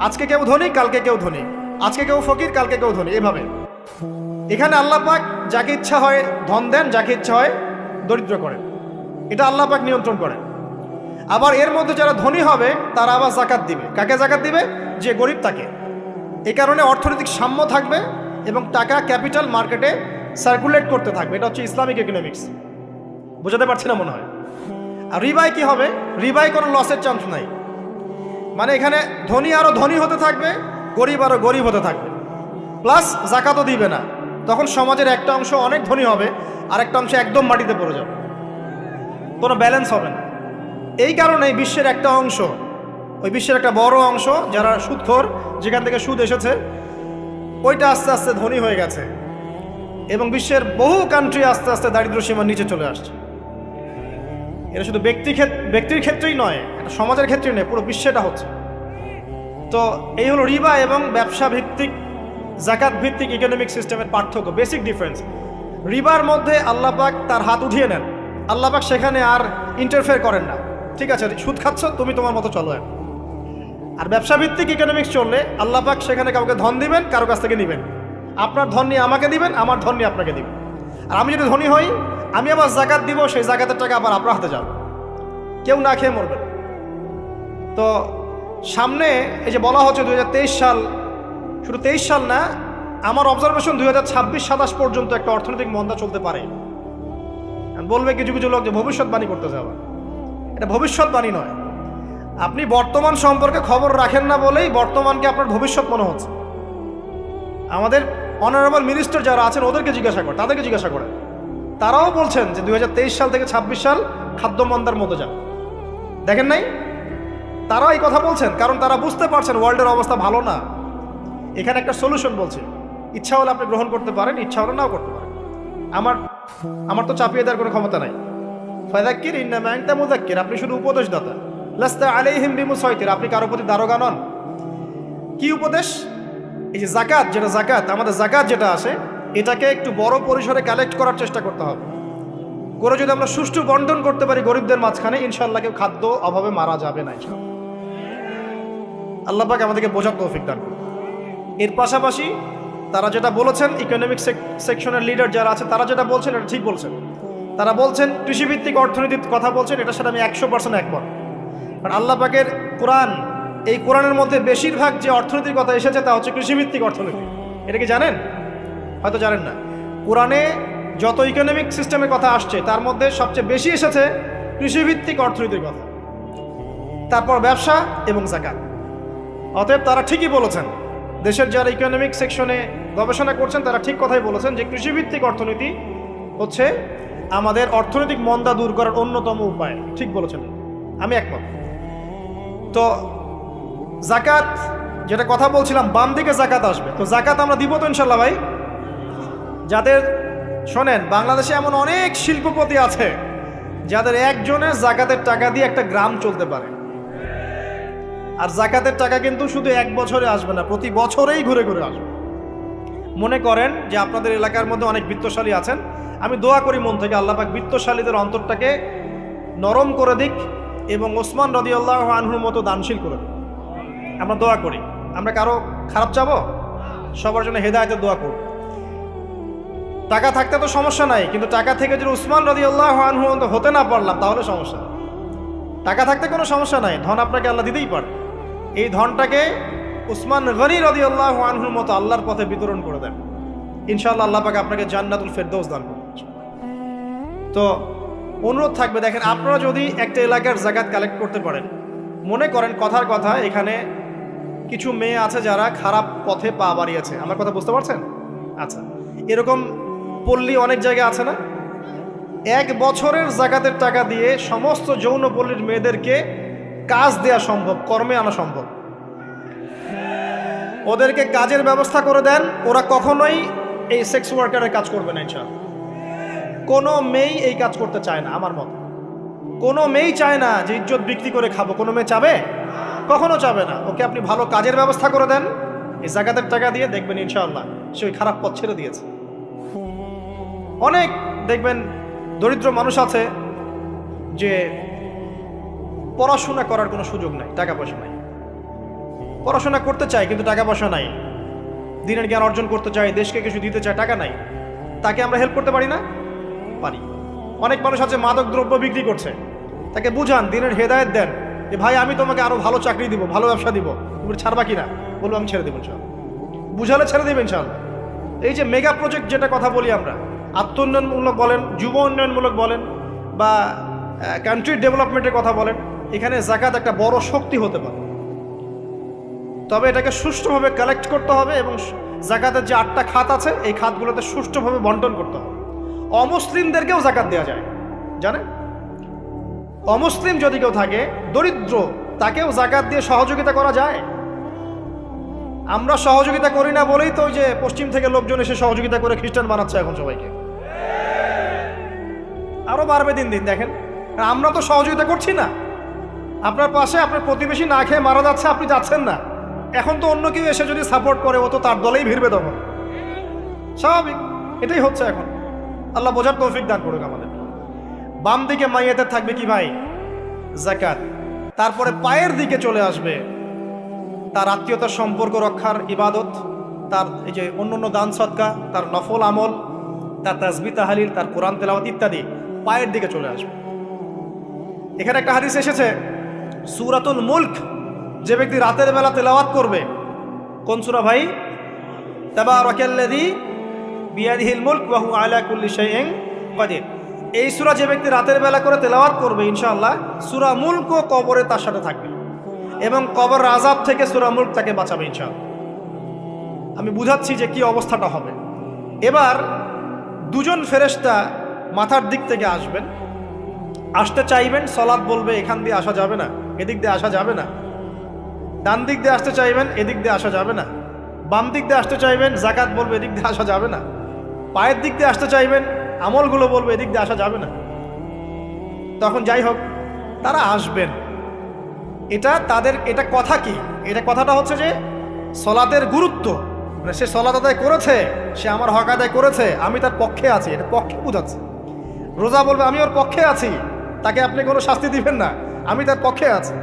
আজকে কেউ ধনী, কালকে কেউ ধনী, আজকে কেউ ফকির, কালকে কেউ ধনী, এভাবে। এখানে আল্লাহ পাক যাকে ইচ্ছা হয় ধন দেন, যাকে ইচ্ছা হয় দরিদ্র করেন। এটা আল্লাহ পাক নিয়ন্ত্রণ করেন। আবার এর মধ্যে যারা ধনী হবে তারা আবার জাকাত দিবে। কাকে জাকাত দিবে? যে গরিব তাকে। এই কারণে অর্থনৈতিক সাম্য থাকবে এবং টাকা, ক্যাপিটাল মার্কেটে সার্কুলেট করতে থাকবে। এটা হচ্ছে ইসলামিক ইকোনমিক্স। বোঝাতে পারছি না মনে হয়? আর রিবায় কি হবে? রিবায় কোনো লসের চান্স নাই। মানে এখানে ধনী আরো ধনী হতে থাকবে, গরিব আরো গরিব হতে থাকবে, প্লাস জাকাতও দিবে না। তখন সমাজের একটা অংশ অনেক ধনী হবে, আর একটা অংশ একদম মাটিতে পড়ে যাবে, কোনো ব্যালেন্স হবে না। এই কারণে বিশ্বের একটা অংশ, ওই বিশ্বের একটা বড় অংশ যারা সুদখোর, যেখান থেকে সুদ এসেছে, ওইটা আস্তে আস্তে ধনী হয়ে গেছে এবং বিশ্বের বহু কান্ট্রি আস্তে আস্তে দারিদ্র্য সীমার নিচে চলে আসছে। এটা শুধু ব্যক্তির ক্ষেত্রেই নয়, এটা সমাজের ক্ষেত্রেই নয়, পুরো বিশ্বেটা হচ্ছে। তো এই হলো রিবা এবং ব্যবসা ভিত্তিক, জাকাত ভিত্তিক ইকোনমিক সিস্টেমের পার্থক্য, বেসিক ডিফারেন্স। রিবার মধ্যে আল্লাহ পাক তার হাত উঠিয়ে নেন, আল্লাহ পাক সেখানে আর ইন্টারফেয়ার করেন না। ঠিক আছে, সুদ খাচ্ছ, তুমি তোমার মতো চলো। আর ব্যবসা ভিত্তিক ইকোনমিক্স চললে আল্লাহ পাক সেখানে কাউকে ধন দিবেন, কারো কাছ থেকে নেবেন। আপনার ধন নিয়ে আমাকে দিবেন, আমার ধন নিয়ে আপনাকে দিবেন। আর আমি যদি ধনী হই, আমি আবার জাকাত দিব, সেই জাকাতের টাকা আবার আপনার হাতে যাবে, কেউ না খেয়ে মরবে। তো সামনে এই যে বলা হচ্ছে 2023 সাল, শুধু 23 সাল না, আমার অবজারভেশন 2026-27 পর্যন্ত একটা অর্থনৈতিক মন্দা চলতে পারে। বলবে কিছু কিছু লোক যে ভবিষ্যৎবাণী করতে যাবে, এটা ভবিষ্যৎবাণী নয়। আপনি বর্তমান সম্পর্কে খবর রাখেন না বলেই বর্তমানকে আপনার ভবিষ্যৎ মনে হচ্ছে। আমাদের অনারেবল মিনিস্টার যারা আছেন ওদেরকে জিজ্ঞাসা করেন, তাদেরকে জিজ্ঞাসা করেন, তারাও বলছেন যে 2023 সাল থেকে 26 সাল খাদ্য মন্দার মতো যাবে। দেখেন নাই? তারাও এই কথা বলছেন কারণ তারা বুঝতে পারছেন ওয়ার্ল্ডের অবস্থা ভালো না। এখানে একটা সলিউশন বলছে, ইচ্ছা হলে আপনি গ্রহণ করতে পারেন, ইচ্ছা হলে নাও করতে পারেন। আমার তো চাপিয়ে দেওয়ার কোনো ক্ষমতা নাই। ফাযাক্কির ইন্নামা আনতা মুযাক্কির, আপনি শুধু উপদেশদাতা। লাস্তা আলাইহিম বিমুসাইতির, আপনি কারো প্রতি দারোগা নন। কি উপদেশ? এই যে জাকাত, যেটা জাকাত, আমাদের জাকাত যেটা আসে, এটাকে একটু বড় পরিসরে কালেক্ট করার চেষ্টা করতে হবে। করে যদি আমরা সুষ্ঠু বন্টন করতে পারি গরিবদের মাঝখানে, ইনশাআল্লাহ কেউ খাদ্য অভাবে মারা যাবে না ইনশাআল্লাহ। আল্লাহ পাক আমাদেরকে বোঝার তৌফিক দান করুন। এর পাশাপাশি তারা যেটা বলেছেন, ইকোনমিক সেকশনের লিডার যারা আছে তারা যেটা বলছেন এটা ঠিক বলছেন। তারা বলছেন কৃষিভিত্তিক অর্থনীতির কথা বলছেন, এটার সাথে আমি 100% একমত। কারণ আল্লাহ পাকের কোরআন, এই কোরআনের মধ্যে বেশিরভাগ যে অর্থনীতির কথা এসেছে তা হচ্ছে কৃষিভিত্তিক অর্থনীতি। এটা কি জানেন? হয়তো জানেন না। কোরআনে যত ইকোনমিক সিস্টেমের কথা আসছে তার মধ্যে সবচেয়ে বেশি এসেছে কৃষিভিত্তিক অর্থনীতির কথা, তারপর ব্যবসা এবং জাকাত। অতএব তারা ঠিকই বলেছেন, দেশের যারা ইকোনমিক সেকশনে গবেষণা করছেন তারা ঠিক কথাই বলেছেন যে কৃষিভিত্তিক অর্থনীতি হচ্ছে আমাদের অর্থনৈতিক মন্দা দূর করার অন্যতম উপায়। ঠিক বলেছেন, আমি একমত। তো জাকাত যেটা কথা বলছিলাম, বাম দিকে জাকাত আসবে, তো জাকাত আমরা দিব তো ইনশাল্লাহ ভাই। যাদের শোনেন, বাংলাদেশে এমন অনেক শিল্পপতি আছে যাদের একজনের জাকাতের টাকা দিয়ে একটা গ্রাম চলতে পারে। আর জাকাতের টাকা কিন্তু শুধু এক বছরে আসবে না, প্রতি বছরেই ঘুরে ঘুরে আসবে। মনে করেন যে আপনাদের এলাকার মধ্যে অনেক বিত্তশালী আছেন, আমি দোয়া করি মন থেকে আল্লাহ পাক বিত্তশালীদের অন্তরটাকে নরম করে দিক এবং ওসমান রাদিয়াল্লাহু আনহুর মতো দানশীল করে দিক। আমরা দোয়া করি, আমরা কারো খারাপ চাবো, সবার জন্য হেদায়েতের দোয়া করব। টাকা থাকতে তো সমস্যা নাই, কিন্তু টাকা থেকে যদি ওসমান রাদিয়াল্লাহু আনহু হতে না পারলাম তাহলে সমস্যা। টাকা থাকতে কোনো সমস্যা নাই, ধন আপনাকে আল্লাহ দিতেই পারে। এই ধনটাকে উসমান গনি রাদিয়াল্লাহু আনহুর মতো আল্লাহর পথে বিতরণ করে দেন, ইনশাআল্লাহ আল্লাহ পাক আপনাকে জান্নাতুল ফেরদৌস দান করবেন। তো অনুরোধ থাকবে, দেখেন আপনারা যদি একটা এলাকার জাকাত কালেক্ট করতে পারেন, মনে করেন কথার কথা এখানে কিছু মেয়ে আছে যারা খারাপ পথে পা বাড়িয়েছে, আমার কথা বুঝতে পারছেন? আচ্ছা, এরকম পল্লী অনেক জায়গায় আছে না? এক বছরের জাকাতের টাকা দিয়ে সমস্ত যৌনপল্লীর মেয়েদেরকে কাজ দেওয়া সম্ভব, কর্মে আনা সম্ভব। ওদেরকে কাজের ব্যবস্থা করে দেন, ওরা কখনোই এই সেক্স ওয়ার্কারের কাজ করবে না ইনশাআল্লাহ। কোনো মেয়ে এই কাজ করতে চায় না আমার মত। কোনো মেয়ে চায় না যে ইজ্জত বিক্রি করে খাবো, কোনো মেয়ে চাবে? কখনো চাবে না। ওকে আপনি ভালো কাজের ব্যবস্থা করে দেন, এই যাকাতের টাকা দিয়ে, দেখবেন ইনশাআল্লাহ সে ওই খারাপ পথ ছেড়ে দিয়েছে। অনেক দেখবেন দরিদ্র মানুষ আছে যে পড়াশোনা করার কোনো সুযোগ নাই, টাকা পয়সা নাই, পড়াশোনা করতে চায় কিন্তু টাকা পয়সা নাই, দিনের জ্ঞান অর্জন করতে চায়, দেশকে কিছু দিতে চায়, টাকা নাই, তাকে আমরা হেল্প করতে পারি না? পারি। অনেক মানুষ আছে মাদক দ্রব্য বিক্রি করছে, তাকে বুঝান, দিনের হেদায়েত দেন যে ভাই আমি তোমাকে আরো ভালো চাকরি দিব, ভালো ব্যবসা দিব, তুমি ছাড়বা কিনা? বলবো আমি ছেড়ে দেবো ইনশাআল্লাহ। বুঝালে ছেড়ে দেবেন ইনশাআল্লাহ। এই যে মেগা প্রজেক্ট যেটা কথা বলি আমরা, আত্ম উন্নয়নমূলক বলেন, যুব উন্নয়নমূলক বলেন, বা কান্ট্রি ডেভেলপমেন্টের কথা বলেন, এখানে যাকাত একটা বড় শক্তি হতে পারে। তবে এটাকে সুষ্ঠুভাবে কালেক্ট করতে হবে এবং যাকাতের যে 8টা খাত আছে এই খাতগুলোতে সুষ্ঠুভাবে বন্টন করতে হবে। অমুসলিমদেরকেও যাকাত দেওয়া যায়, জানেন? অমুসলিম যদি কেউ থাকে, দরিদ্র, তাকেও যাকাত দিয়ে সহযোগিতা করা যায়। আমরা সহযোগিতা করি না বলেই তো ওই যে পশ্চিম থেকে লোকজন এসে সহযোগিতা করে খ্রিস্টান বানাচ্ছে এখন সবাইকে। আরো বাড়বে দিন দিন, দেখেন। আমরা তো সহযোগিতা করছি না। আপনার পাশে আপনার প্রতিবেশী না খেয়ে মারা যাচ্ছে, আপনি যাচ্ছেন না। এখন তো অন্য কেউ এসে যদি সাপোর্ট করে, ও তো তার দলেই ভিড়বে তখন। স্বাভাবিক, এটাই হচ্ছে এখন। আল্লাহ বোঝার তৌফিক দান করুক আমাদের। বাম দিকে মাইয়াতের থাকবে কি ভাই? যাকাত। তারপরে পায়ের দিকে চলে আসবে তার আত্মীয়তার সম্পর্ক রক্ষার ইবাদত, তার এই যে অন্যান্য দান সদকা, তার নফল আমল, তার তাসবিহ তাহলিল, তার কোরআন তেলাওয়াত ইত্যাদি পায়ের দিকে চলে আসবে। এখানে একটা হাদিস এসেছে, সূরাতুল মুলক যে ব্যক্তি রাতের বেলা তেলাওয়াত করবে, কোন সূরা ভাই? তাবারাকাল্লাযী বিয়াদিহিল মুলক ওয়া হুয়া আলা কুল্লি শাইইন কাদির। এই সূরা যে ব্যক্তি রাতের বেলা করে তেলাওয়াত করবে, ইনশাআল্লাহ সূরা মুলকও কবরে তার সাথে থাকবে এবং কবর আযাব থেকে সূরা মুলক তাকে বাঁচাবে ইনশাআল্লাহ। আমি বুঝাচ্ছি যে কি অবস্থাটা হবে। এবার দুজন ফেরেশতা মাথার দিক থেকে আসবেন, আসতে চাইবেন, সালাত বলবে এখান দিয়ে আসা যাবে না, এদিক দিয়ে আসা যাবে না। ডান দিক দিয়ে আসতে চাইবেন, এদিক দিয়ে আসা যাবে না। বাম দিক দিয়ে আসতে চাইবেন, যাকাত বলবে এদিক দিয়ে আসা যাবে না। পায়ের দিক দিয়ে আসতে চাইবেন, আমলগুলো বলবে এদিক দিয়ে আসা যাবে না। তখন যাই হোক তারা আসবেন। এটা তাদের, এটা কথা কি? এটা কথাটা হচ্ছে যে সলাতের গুরুত্ব, মানে সে সলাত আদায় করেছে, সে আমার হক আদায় করেছে, আমি তার পক্ষে আছি, এটা পক্ষে বুঝাচ্ছে। রোজা বলবে আমি ওর পক্ষে আছি, তাকে আপনি কোনো শাস্তি দিবেন না, আমি তার পক্ষে আছি।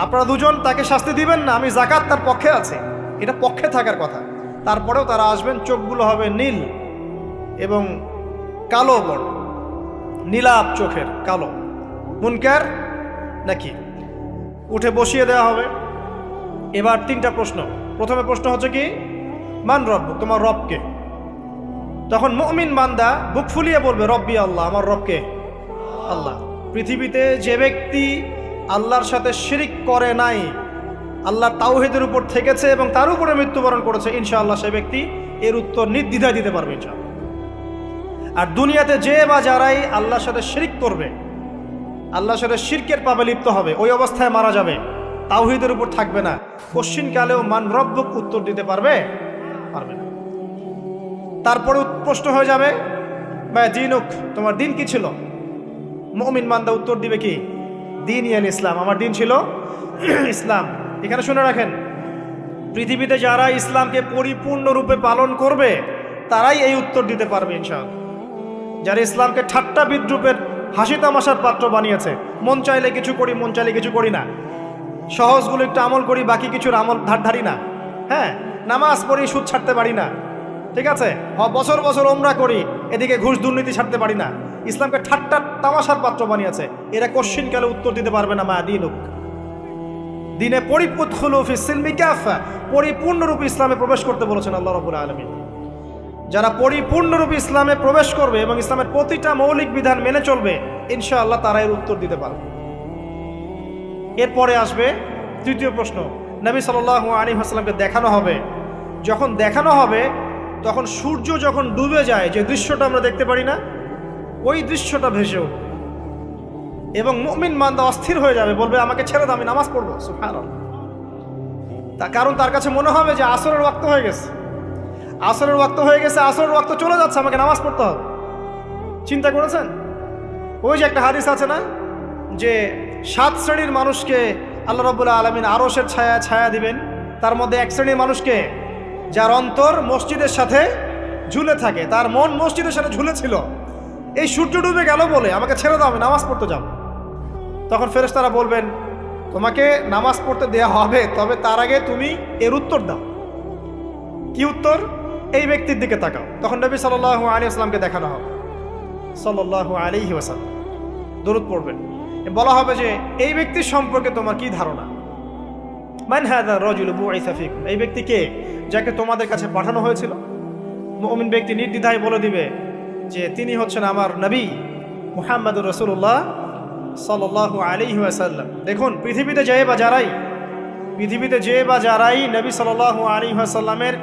আপনারা দুজন তাকে শাস্তি দিবেন না, আমি যাকাত তার পক্ষে আছি, এটা পক্ষে থাকার কথা। তারপরেও তারা আসবেন, চোখগুলো হবে নীল এবং কালো বড়, নীলাপ চোখের, কালো। মুনকার নাকি? উঠে বসিয়ে দেওয়া হবে। এবার 3টা প্রশ্ন। প্রথমে প্রশ্ন হচ্ছে কি? মান রব, তোমার রবকে? তখন মুমিন বান্দা বুক ফুলিয়ে বলবে রব্বি আল্লাহ, আমার রবকে আল্লাহ। পৃথিবীতে যে ব্যক্তি আল্লাহর সাথে শিরিক করে নাই, আল্লাহর তাওহীদের উপর থেকেছে এবং তার উপরে মৃত্যুবরণ করেছে, ইনশাআল্লাহ সে ব্যক্তি এর উত্তর নির্দ্বিধায় দিতে পারবে ইনশাআল্লাহ। আর দুনিয়াতে যে বা যারাই আল্লাহর সাথে শিরিক করবে, আল্লাহর সাথে শিরকের পাবে লিপ্ত হবে, ওই অবস্থায় মারা যাবে, তাওহীদের উপর থাকবে না, কোশ্চিনকালেও মান রব্বুক উত্তর দিতে পারবে না। তারপরে প্রশ্ন হয়ে যাবে মা দীনুক, তোমার দিন কি ছিল? মুমিন বান্দা উত্তর দিবে কি? দিন ইয়াল ইসলাম, আমার দিন ছিল ইসলাম। এখানে শুনে রাখেন, পৃথিবীতে যারা ইসলামকে পরিপূর্ণরূপে পালন করবে তারাই এই উত্তর দিতে পারবে ইনশাআল্লাহ। যারা ইসলামকে ঠাট্টা বিদ্রুপের হাসি তামাশার পাত্র বানিয়েছে, মন চাইলে কিছু করি, মন চাইলে কিছু করি না, সহজগুলো একটু আমল করি, বাকি কিছুর আমল ধারি না, হ্যাঁ, নামাজ পড়ি, সুদ ছাড়তে পারি না, ঠিক আছে, বছর বছর ওমরা করি, এদিকে ঘুষ দুর্নীতি ছাড়তে পারি না, ইসলামকে ঠাট্টা তামাশার পাত্র বানিয়েছে, এরা কোশ্চিনকালে উত্তর দিতে পারবে না মা দীনুক। দিনে পরিপুৎখুলু ফিস সিলমি কাফা, পরিপূর্ণরূপে ইসলামে প্রবেশ করতে বলেছেন আল্লাহ রাব্বুল আলামিন। যারা পরিপূর্ণরূপে ইসলামে প্রবেশ করবে এবং ইসলামের প্রতিটা মৌলিক বিধান মেনে চলবে, ইনশাআল্লাহ তারা এর উত্তর দিতে পারবে। এরপরে আসবে 3য় প্রশ্ন। নবী সাল্লাল্লাহু আলাইহি ওয়াসাল্লামকে দেখানো হবে। যখন দেখানো হবে তখন সূর্য যখন ডুবে যায়, যে দৃশ্যটা আমরা দেখতে পারি না, ওই দৃশ্যটা ভেসে উঠবে এবং মুমিন বান্দা অস্থির হয়ে যাবে, বলবে আমাকে ছেড়ে দাও, আমি নামাজ পড়বো। সুবহানাল্লাহ। কারণ তার কাছে মনে হবে যে আসরের ওয়াক্ত হয়ে গেছে, আসরের ওয়াক্ত হয়ে গেছে, আসরের ওয়াক্ত চলে যাচ্ছে, আমাকে নামাজ পড়তে হবে। চিন্তা করেছেন? ওই যে একটা হাদিস আছে না, যে 7 শ্রেণীর মানুষকে আল্লাহ রাব্বুল আলামিন আরশের ছায়া ছায়া দিবেন, তার মধ্যে এক শ্রেণীর মানুষকে যার অন্তর মসজিদের সাথে ঝুলে থাকে, তার মন মসজিদের সাথে ঝুলেছিল, এই সূর্য ডুবে গেল বলে আমাকে ছেড়ে দাও, আমি নামাজ পড়তে যাব। তখন ফেরেশতারা বলবেন, তোমাকে নামাজ পড়তে দেয়া হবে, তবে তার আগে তুমি এর উত্তর দাও। কি উত্তর? এই ব্যক্তির দিকে তাকাও। তখন নবী সাল্লাল্লাহু আলাইহি ওয়াসাল্লামকে দেখানো হবে, সাল্লাল্লাহু আলাইহি ওয়াসাল্লাম দরুদ পড়বেন। বলা হবে যে এই ব্যক্তির সম্পর্কে তোমার কি ধারণা? মান হাযা রাজুলু বুইসা ফিকুম, এই ব্যক্তি কে, যাকে তোমাদের কাছে পাঠানো হয়েছিল? মুমিন ব্যক্তি নির্দ্বিধায় বলে দিবে যে তিনি হচ্ছেন আমার নবী মুহাম্মদুর রাসূলুল্লাহ সাল্লাল্লাহু আলাইহি ওয়াসাল্লাম। দেখুন, পৃথিবীতে যে বা যারাই নবী সাল্লাল্লাহু আলাইহি ওয়াসাল্লামের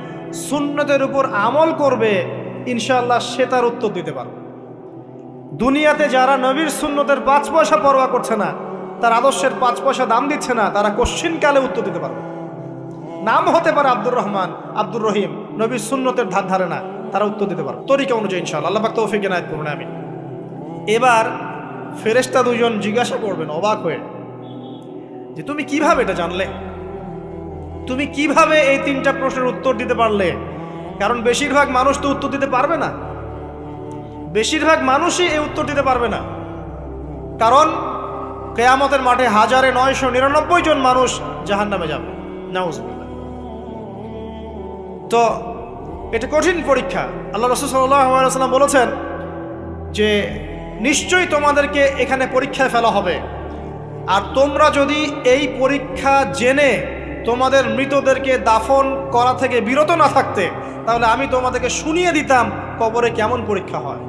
সুন্নতের উপর আমল করবে, ইনশাআল্লাহ সে তার উত্তর দিতে পারবে। দুনিয়াতে যারা নবীর সুন্নতের 5 পয়সা পরোয়া করছে না, তার আদর্শের 5 পয়সা দাম দিচ্ছে না, তারা কোশ্চিনকালে উত্তর দিতে পারবে। নাম হতে পারে আব্দুর রহমান, আব্দুর রহিম, নবীর সুন্নতের ধার ধারে না, তারা উত্তর দিতে পারবে তরিকা অনুযায়ী ইনশাআল্লাহ। আল্লাহ পাক তৌফিক এনায়েত করুন, আমিন। এবার ফেরেশতা দুজন জিজ্ঞাসা করবেন অবাক হয়ে যে তুমি কিভাবে এটা জানলে, তুমি কিভাবে এই 3টা প্রশ্নের উত্তর দিতে পারলে? কারণ বেশিরভাগ মানুষ তো উত্তর দিতে পারবে না, বেশিরভাগ মানুষই এই উত্তর দিতে পারবে না। কারণ কিয়ামতের মাঠে 1999 জন মানুষ জাহান্নামে যাবে, নাউজুবিল্লাহ। তো এটা কঠিন পরীক্ষা। আল্লাহ রাসূল সাল্লাল্লাহু আলাইহি ওয়াসাল্লাম বলেছেন যে নিশ্চয়ই তোমাদেরকে এখানে পরীক্ষায় ফেলা হবে, আর তোমরা যদি এই পরীক্ষা জেনে তোমাদের মৃতদেরকে দাফন করা থেকে বিরত না থাকতে, তাহলে আমি তোমাদেরকে শুনিয়ে দিতাম কবরে কেমন পরীক্ষা হয়।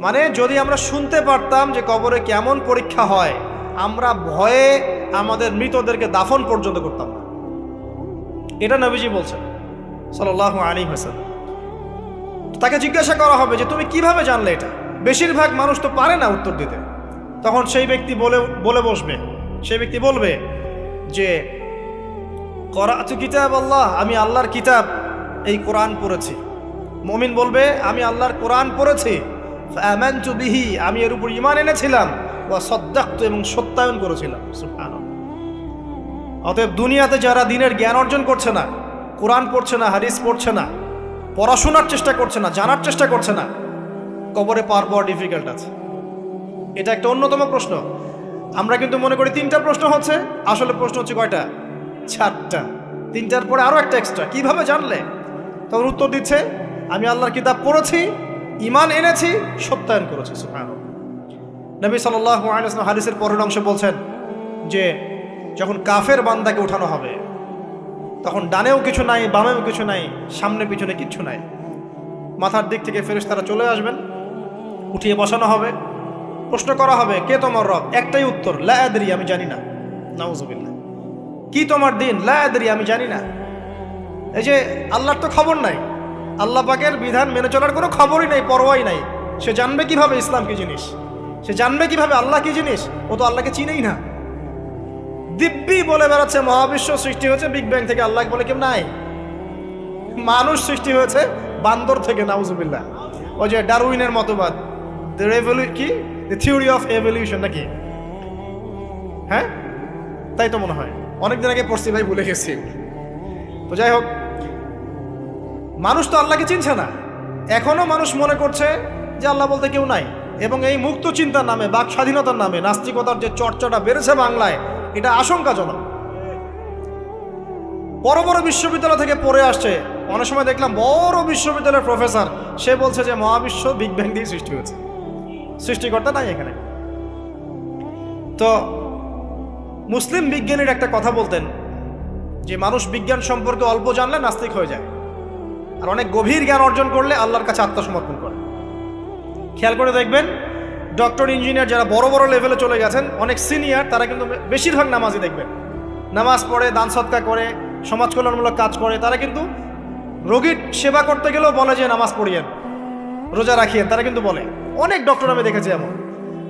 মানে যদি আমরা শুনতে পারতাম যে কবরে কেমন পরীক্ষা হয়, আমরা ভয়ে আমাদের মৃতদেরকে দাফন পর্যন্ত করতাম না। এটা নবীজি বলছেন সাল্লাল্লাহু আলাইহি ওয়াসাল্লাম। তাকে জিজ্ঞাসা করা হবে যে তুমি কিভাবে জানলে এটা? বেশিরভাগ মানুষ তো পারে না উত্তর দিতে। তখন সেই ব্যক্তি বলে বসবে, সেই ব্যক্তি বলবে যে করাতু কিতাব আল্লাহ, আমি আল্লাহর কিতাব এই কোরআন পড়েছি। মুমিন বলবে আমি আল্লাহর কোরআন পড়েছি, ফাআমানতু বিহি, আমি এর উপর ঈমান এনেছিলাম, ওয়া সাদ্দাকতু, এবং সত্যায়ন করেছিলাম। সুবহানাল্লাহ। অতএব দুনিয়াতে যারা দ্বীনের জ্ঞান অর্জন করছে না, কোরআন পড়ছে না, হাদিস পড়ছে না, পড়াশোনার চেষ্টা করছে না, জানার চেষ্টা করছে না, কবরে পার পাওয়া ডিফিকাল্ট আছে। এটা একটা অন্যতম প্রশ্ন। আমরা কিন্তু মনে করি 3টা প্রশ্ন হচ্ছে, আসলে প্রশ্ন হচ্ছে কয়টা? 4টা। 3টার পরে আরো একটা এক্সট্রা। কিভাবে জানলে? তখন উত্তর দিচ্ছে আমি আল্লাহর কিতাব পড়েছি, ঈমান এনেছি, সত্যায়ন করেছি। সুবহানাল্লাহ। নবী সাল্লাল্লাহু আলাইহি ওয়াসাল্লাম হাদিসের পরের অংশে বলছেন যে যখন কাফের বান্দাকে উঠানো হবে, তখন ডানেও কিছু নাই, বামেও কিছু নাই, সামনে পিছনে কিচ্ছু নাই। মাথার দিক থেকে ফেরেশতারা চলে আসবেন, উঠিয়ে বসানো হবে, প্রশ্ন করা হবে কে তোমার রব? একটাই উত্তর, লা আদরি, আমি জানি না। নাউজুবিল্লাহ। কি তোমার দিন? লা আদরি, আমি জানি না। এই যে আল্লাহর তো খবর নাই, আল্লাহ পাকের বিধান মেনে চলার কোনো খবরই নাই, পরোয়াই নাই। সে জানবে কিভাবে ইসলাম কি জিনিস? সে জানবে কিভাবে আল্লাহ কি জিনিস? ও তো আল্লাহকে চিনেই না। দিব্যি বলে বেড়াচ্ছে মহাবিশ্ব সৃষ্টি হয়েছে বিগ ব্যাং থেকে, আল্লাহ বলে কেউ নাই। মানুষ সৃষ্টি হয়েছে বান্দর থেকে, নাউজুবিল্লাহ। ওই যে ডারউইনের মতবাদ, দ্য থিওরি অফ এভলিউশন নাকি? হ্যাঁ, তাই তো মনে হয়। অনেকদিন আগে পড়ছি ভাই, ভুলে গেছি। তো যাই হোক, মানুষ তো আল্লাহকে চিনছে না। এখনো মানুষ মনে করছে যে আল্লাহ বলতে কেউ নাই, এবং এই মুক্ত চিন্তার নামে, বাক স্বাধীনতার নামে নাস্তিকতার যে চর্চাটা বেড়েছে বাংলায়, এটা আশঙ্কাজনক। বড় বড় বিশ্ববিদ্যালয় থেকে পড়ে আসছে, অনেক সময় দেখলাম বড় বিশ্ববিদ্যালয়ের প্রফেসর, সে বলছে যে মহাবিশ্ব বিগ ব্যাং দিয়ে সৃষ্টি হয়েছে, সৃষ্টিকর্তা নাই এখানে। তো মুসলিম বিজ্ঞানীর একটা কথা বলতেন যে মানুষ বিজ্ঞান সম্পর্কে অল্প জানলে নাস্তিক হয়ে যায়, আর অনেক গভীর জ্ঞান অর্জন করলে আল্লাহর কাছে আত্মসমর্পণ করে। খেয়াল করে দেখবেন, ডক্টর, ইঞ্জিনিয়ার যারা বড় বড় লেভেলে চলে গেছেন, অনেক সিনিয়র, তারা কিন্তু বেশিরভাগ নামাজি দেখবেন, নামাজ পড়ে, দান সদকা করে, সমাজ কল্যাণমূলক কাজ করে। তারা কিন্তু রোগীর সেবা করতে গেলেও বলে যে নামাজ পড়িয়েন, রোজা রাখিয়েন, তারা কিন্তু বলে। অনেক ডক্টর আমি দেখেছি এমন,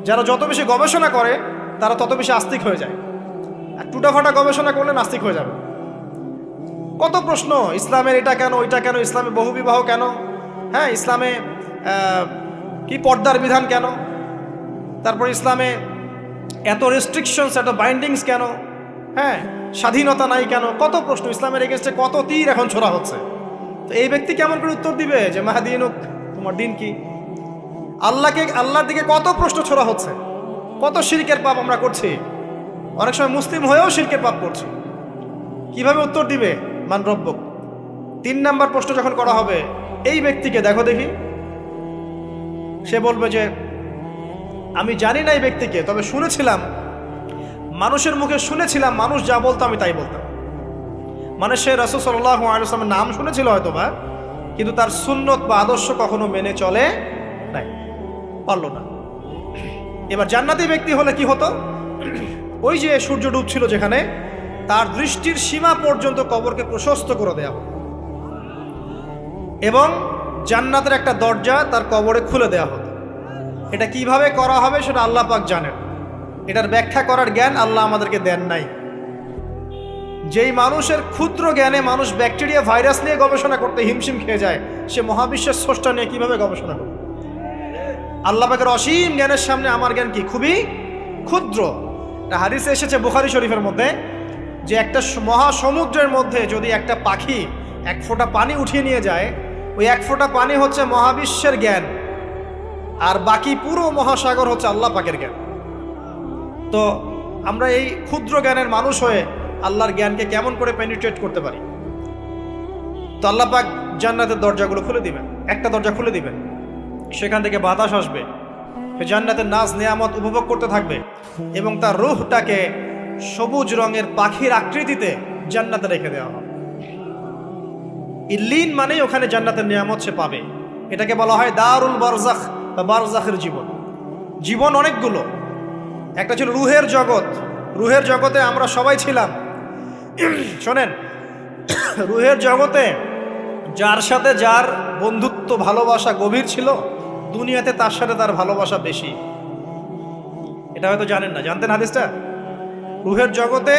যারা যত বেশি গবেষণা করে তারা তত বেশি আস্তিক হয়ে যায়, আর টুটাফাটা গবেষণা করলে নাস্তিক হয়ে যাবে। কত প্রশ্ন, ইসলামের এটা কেন, ওইটা কেন, ইসলামে বহুবিবাহ কেন, হ্যাঁ ইসলামে কি পর্দার বিধান কেন, তারপর ইসলামে এত রেস্ট্রিকশনস, এত বাইন্ডিংস কেন, হ্যাঁ স্বাধীনতা নাই কেন, কত প্রশ্ন, ইসলামের এগেনস্টে কত তীর এখন ছোড়া হচ্ছে। তো এই ব্যক্তি কেমন করে উত্তর দিবে যে মাহাদিনুক, তোমার দিন কি? আল্লাহর দিকে কত প্রশ্ন ছোড়া হচ্ছে, কত শিরকের পাপ আমরা করছি, অনেক সময় মুসলিম হয়েও শিরকের পাপ করছি। কিভাবে উত্তর দিবে মান রব্বুক? 3 নাম্বার প্রশ্ন যখন করা হবে এই ব্যক্তিকে, দেখো দেখি, সে বলবে যে আমি জানি না এই ব্যক্তিকে, তবে শুনেছিলাম, মানুষের মুখে শুনেছিলাম, মানুষ যা বলতো আমি তাই বলতাম। মানে সে রাসূল সাল্লাল্লাহু আলাইহি ওয়াসাল্লামের নাম শুনেছিল হয়তোবা, কিন্তু তার সুন্নত বা আদর্শ কখনো মেনে চলে নাই, পারল না। এবার জান্নাতি ব্যক্তি হলে কি হতো? ওই যে সূর্য ডুবছিল যেখানে, তার দৃষ্টির সীমা পর্যন্ত কবরকে প্রশস্ত করে দেয়া হবে এবং জান্নাতের একটা দরজা তার কবরে খুলে দেয়া হতো। এটা কিভাবে করা হবে সেটা আল্লাহ পাক জানেন, এটার ব্যাখ্যা করার জ্ঞান আল্লাহ আমাদেরকে দেন নাই। যেই মানুষের ক্ষুদ্র জ্ঞানে মানুষ ব্যাকটেরিয়া ভাইরাস নিয়ে গবেষণা করতে হিমশিম খেয়ে যায়, সে মহাবিশ্বের স্রষ্টা নিয়ে কিভাবে গবেষণা করবে? আল্লাহ পাকের অসীম জ্ঞানের সামনে আমার জ্ঞান কি? খুবই ক্ষুদ্র। একটা হাদিসে এসেছে বুখারী শরীফের মধ্যে যে একটা মহাসমুদ্রের মধ্যে যদি একটা পাখি 1 ফোঁটা পানি উঠিয়ে নিয়ে যায়, ওই 1 ফোঁটা পানি হচ্ছে মহাবিশ্বের জ্ঞান, আর বাকি পুরো মহাসাগর হচ্ছে আল্লাহ পাকের জ্ঞান। তো আমরা এই ক্ষুদ্র জ্ঞানের মানুষ হয়ে আল্লাহর জ্ঞানকে কেমন করে পেনিট্রেট করতে পারি? তো আল্লাহ পাক জান্নাতের দরজাগুলো খুলে দিবেন, একটা দরজা খুলে দিবেন, সেখান থেকে বাতাস আসবে, সে জান্নাতের নাজ নিয়ামত উপভোগ করতে থাকবে এবং তার রূহটাকে সবুজ রঙের পাখির আকৃতিতে জান্নাতে রেখে দেওয়া হবে। ইল্লিন মানে ওখানে জান্নাতের নিয়ামত সে পাবে। এটাকে বলা হয় দারুল বারজাখ বা বারজাখের জীবন। জীবন অনেকগুলো, একটা ছিল রুহের জগৎ। রুহের জগতে আমরা সবাই ছিলাম। শোনেন, রুহের জগতে যার সাথে যার বন্ধুত্ব ভালোবাসা গভীর ছিল, দুনিয়াতে তার সাথে তার ভালোবাসা বেশি। এটা হয়তো জানেন না, জানতেন হাদিসটা? রুহের জগতে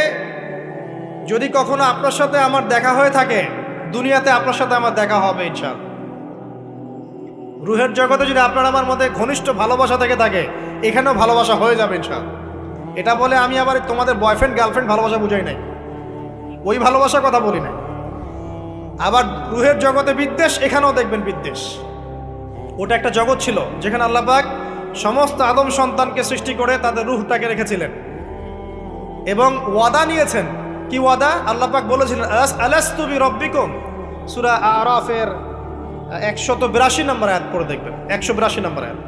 যদি কখনো আপনার সাথে আমার দেখা হয়ে থাকে, দুনিয়াতে আপনার সাথে আমার দেখা হবে ইনশাআল্লাহ। রুহের জগতে যদি আপনার আমার মধ্যে ঘনিষ্ঠ ভালোবাসা থেকে থাকে, এখানেও ভালোবাসা হয়ে যাবে ইনশাআল্লাহ। এটা বলে আমি আবার তোমাদের বয়ফ্রেন্ড গার্লফ্রেন্ড ভালোবাসা বুঝাই নাই, ওই ভালোবাসার কথা বলি নাই। আবার রুহের জগতে বিদ্বেষ, এখানেও দেখবেন বিদ্বেষ। ওটা একটা জগৎ ছিল যেখানে আল্লাহ পাক সমস্ত আদম সন্তানকে সৃষ্টি করে তাদের রুহটাকে রেখেছিলেন এবং ওয়াদা নিয়েছেন। কি ওয়াদা? আল্লাহ পাক বলেছিলেন আলাস্তু বিরব্বিকুম, সূরা আরাফের 182 নম্বর আয়াত পড়ে দেখবেন, 182 নম্বর আয়াত।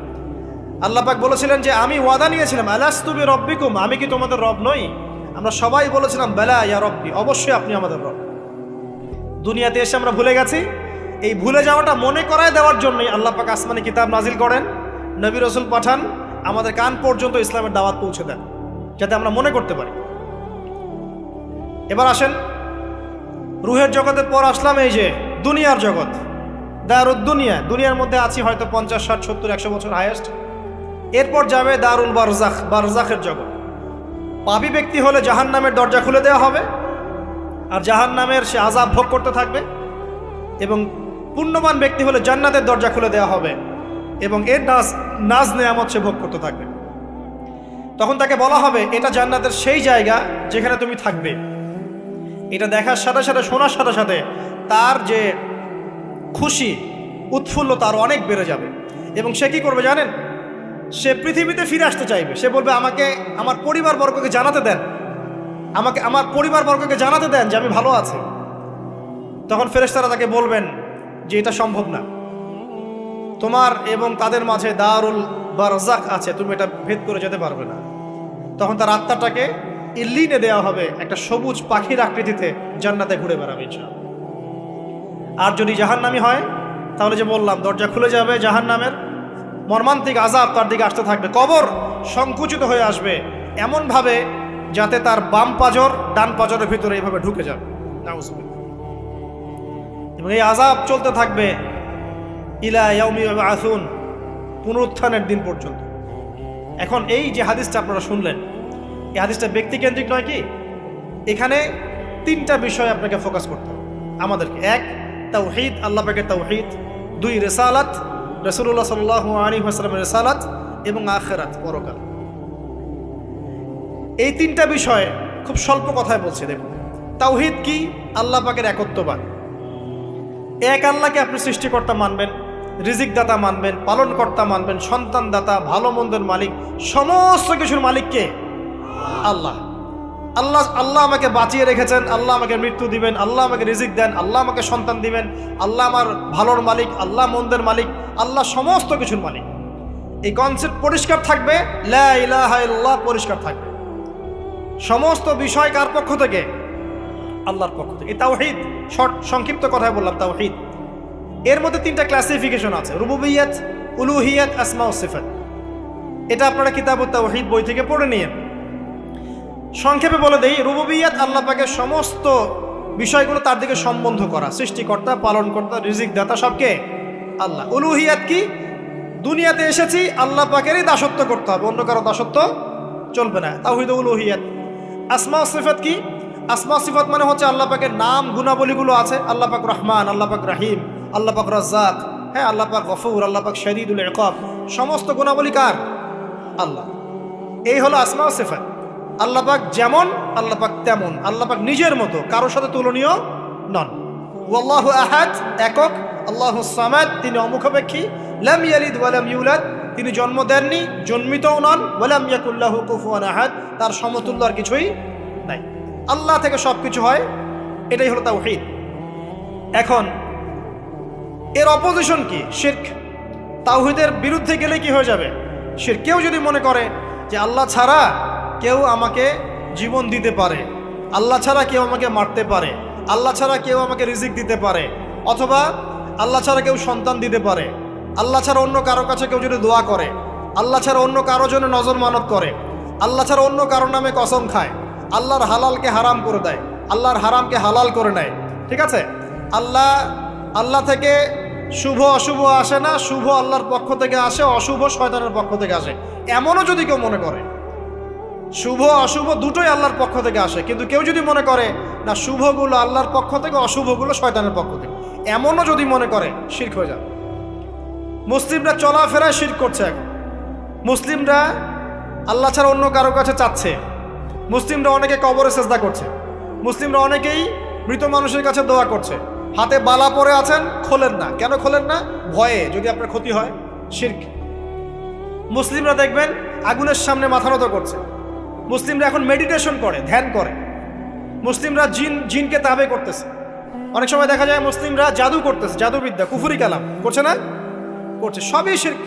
আল্লাহ পাক বলেছিলেন যে আমি ওয়াদা নিয়েছিলাম, আলাস্তু বিরব্বিকুম, আমি কি তোমাদের রব নই? আমরা সবাই বলেছিলাম বেলা ইয়া রব্বি, অবশ্যই আপনি আমাদের রব। দুনিয়াতে এসে আমরা ভুলে গেছি। এই ভুলে যাওয়াটা মনে করায় দেওয়ার জন্যই আল্লাহ পাক আসমানে কিতাব নাজিল করেন, নবী রাসূল পাঠান, আমাদের কান পর্যন্ত ইসলামের দাওয়াত পৌঁছে দেন, যাতে আমরা মনে করতে পারি। এবার আসেন রুহের জগতের পর আসলাম এই যে দুনিয়ার জগৎ, দারুদ দুনিয়া। দুনিয়ার মধ্যে আছি হয়তো 50, 60, 70, 100 বছর হায়েস্ট। এরপর যাবে দারুল বারজাখ, বারজাখের জগৎ। পাপী ব্যক্তি হলে জাহান্নামের দরজা খুলে দেওয়া হবে আর জাহান্নামের সে আযাব ভোগ করতে থাকবে, এবং পুণ্যবান ব্যক্তি হলে জান্নাতের দরজা খুলে দেওয়া হবে এবং এর নাজ নেয়ামত সে ভোগ করতে থাকবে। তখন তাকে বলা হবে এটা জান্নাতের সেই জায়গা যেখানে তুমি থাকবে। এটা দেখার সাথে সাথে, শোনার সাথে সাথে তার যে খুশি উৎফুল্লতা আরও অনেক বেড়ে যাবে এবং সে কি করবে জানেন? সে পৃথিবীতে ফিরে আসতে চাইবে। সে বলবে আমাকে আমার পরিবারবর্গকে জানাতে দেন, আমাকে আমার পরিবারবর্গকে জানাতে দেন যে আমি ভালো আছি। তখন ফেরেশতারা তাকে বলবেন যে এটা সম্ভব না, তোমার এবং তাদের মাঝে দারুল বারজাখ আছে, তুমি এটা ভেদ করে যেতে পারবে না। তখন তার আত্মাটাকে ইল্লিনে দেওয়া হবে, একটা সবুজ পাখির আকৃতিতে জান্নাতে ঘুরে বেড়াবে ইনশাআল্লাহ। আর যদি জাহান্নামী হয় তাহলে যে বললাম দরজা খুলে যাবে জাহান্নামের, মর্মান্তিক আযাব তার দিকে আসতে থাকবে, কবর সংকুচিত হয়ে আসবে এমনভাবে যাতে তার বাম পাজর ডান পাজরের ভিতরে এইভাবে ঢুকে যাবে, নাউযুবিল্লাহ। এবং এই আযাব চলতে থাকবে ইলা ইয়াউমি ইউবআসুন, পুনরুত্থানের দিন পর্যন্ত। এখন এই যে হাদিসটা আপনারা শুনলেন, এই হাদিসটা ব্যক্তিকেন্দ্রিক নয় কি? এখানে 3টা বিষয় আপনাকে ফোকাস করতে হবে। আমাদেরকে। এক, তাওহীদ, আল্লাহ পাকের তাওহীদ। দুই, রিসালাত, রাসূলুল্লাহ সাল্লাল্লাহু আলাইহি ওয়াসাল্লামের রিসালাত, এবং আখিরাত, পরকাল। এই তিনটা বিষয় খুব স্বল্প কথায় বলছি। দেখুন, তাওহীদ কি? আল্লাহ পাকের একত্ববাদ। এক আল্লাহকে আপনি সৃষ্টিকর্তা মানবেন, রিজিক দাতা মানবেন, পালনকর্তা মানবেন, সন্তান দাতা, ভালো মন্দের মালিক, সমস্ত কিছুর মালিককে আল্লাহ। আল্লাহ আল্লাহ আমাকে বাঁচিয়ে রেখেছেন, আল্লাহ আমাকে মৃত্যু দিবেন, আল্লাহ আমাকে রিজিক দেন, আল্লাহ আমাকে সন্তান দিবেন, আল্লাহ আমার ভালোর মালিক, আল্লাহ মন্দের মালিক, আল্লাহ সমস্ত কিছুর মালিক। এই কনসেপ্ট পরিষ্কার থাকবে, লা ইলাহা ইল্লাল্লাহ পরিষ্কার থাকবে। সমস্ত বিষয় কার পক্ষ থেকে? আল্লাহর পক্ষ থেকে। এই তাওহীদ, সংক্ষিপ্ত কথায় বললাম তাওহীদ। এর মধ্যে তিনটা ক্লাসিফিকেশন আছে: রুবুবিয়্যাত, উলুহিয়্যাত, আসমা ও সিফাত। এটা আপনারা কিতাবুত তাওহীদ বই থেকে পড়ে নিয়েন। সংক্ষেপে বলে দেই, রুবুবিয়্যাত আল্লাহ পাকের সমস্ত বিষয়গুলো তার দিকে সম্বন্ধ করা, সৃষ্টিকর্তা, পালনকর্তা, রিজিক দাতা সবকে আল্লাহ। উলুহিয়্যাত কি? দুনিয়াতে এসেছি আল্লাহ পাকেরই দাসত্ব করতে হবে, অন্য কারো দাসত্ব চলবে না, তাওহীদ উলুহিয়্যাত। আসমা ও সিফাত কি? আসমা সিফাত মানে হচ্ছে আল্লাহ পাকের নাম গুণাবলীগুলো আছে। আল্লাহ পাক রহমান, আল্লাহ পাক রাহিম, আল্লাহ পাক রাজ্জাক, হ্যাঁ, আল্লাহ পাক গফুর, আল্লাহ পাক শদীদুল ইকাব। সমস্ত গুণাবলী কার? আল্লাহ। এই হলো আসমা সিফাত। আল্লাহ পাক যেমন, আল্লাহ পাক তেমন, আল্লাহ পাক নিজের মতো, কারোর সাথে তুলনীয় নন। ওয়াল্লাহু আহাদ, একক। আল্লাহুস সামাদ, তিনি অমুখাপেক্ষী। লাম ইয়ালিদ ওয়া লাম ইউলাদ, তিনি জন্ম দেননি, জন্মিতও নন। ওয়া লাম ইয়াকুল লাহু কুফুয়ান আহাদ, তার সমতুল্য আর কিছুই নাই। আল্লাহ থেকে সবকিছু হয়, এটাই হলো তাওহীদ। এখন এর অপোজিশন কি? শিরক। তাওহীদের বিরুদ্ধে গেলে কি হয়ে যাবে? শিরক। কেউ যদি মনে করে যে আল্লাহ ছাড়া কেউ আমাকে জীবন দিতে পারে, আল্লাহ ছাড়া কেউ আমাকে মারতে পারে, আল্লাহ ছাড়া কেউ আমাকে রিজিক দিতে পারে, অথবা আল্লাহ ছাড়া কেউ সন্তান দিতে পারে, আল্লাহ ছাড়া অন্য কারো কাছে কেউ যদি দোয়া করে, আল্লাহ ছাড়া অন্য কারো জন্য নজর মানত করে, আল্লাহ ছাড়া অন্য কারোর নামে কসম খায়, আল্লাহর হালালকে হারাম করে দেয়, আল্লাহর হারামকে হালাল করে নেয়, ঠিক আছে? আল্লাহ থেকে শুভ অশুভ আসে না, শুভ আল্লাহর পক্ষ থেকে আসে, অশুভ শয়তানের পক্ষ থেকে আসে, এমনও যদি কেউ মনে করে, শুভ অশুভ দুটোই আল্লাহর পক্ষ থেকে আসে, কিন্তু কেউ যদি মনে করে না শুভগুলো আল্লাহর পক্ষ থেকে, অশুভগুলো শয়তানের পক্ষ থেকে, এমনও যদি মনে করে, শিরক হয়ে যাবে। মুসলিমরা চলাফেরায় শিরক করছে। এখন মুসলিমরা আল্লাহ ছাড়া অন্য কারো কাছে চাচ্ছে, মুসলিমরা অনেকে কবরে সেজদা করছে, মুসলিমরা অনেকেই মৃত মানুষের কাছে দোয়া করছে, হাতে বালা পরে আছেন, খোলেন না। কেন খোলেন না? ভয়ে যদি আপনার ক্ষতি হয়, শিরক। মুসলিমরা দেখবেন আগুনের সামনে মাথা নত করছে, মুসলিমরা এখন মেডিটেশন করে, ধ্যান করে, মুসলিমরা জিনকে তাবে করতেছে। অনেক সময় দেখা যায় মুসলিমরা জাদু করতেছে, জাদুবিদ্যা, কুফরি কালাম করছে না? করছে। সবই শিরক,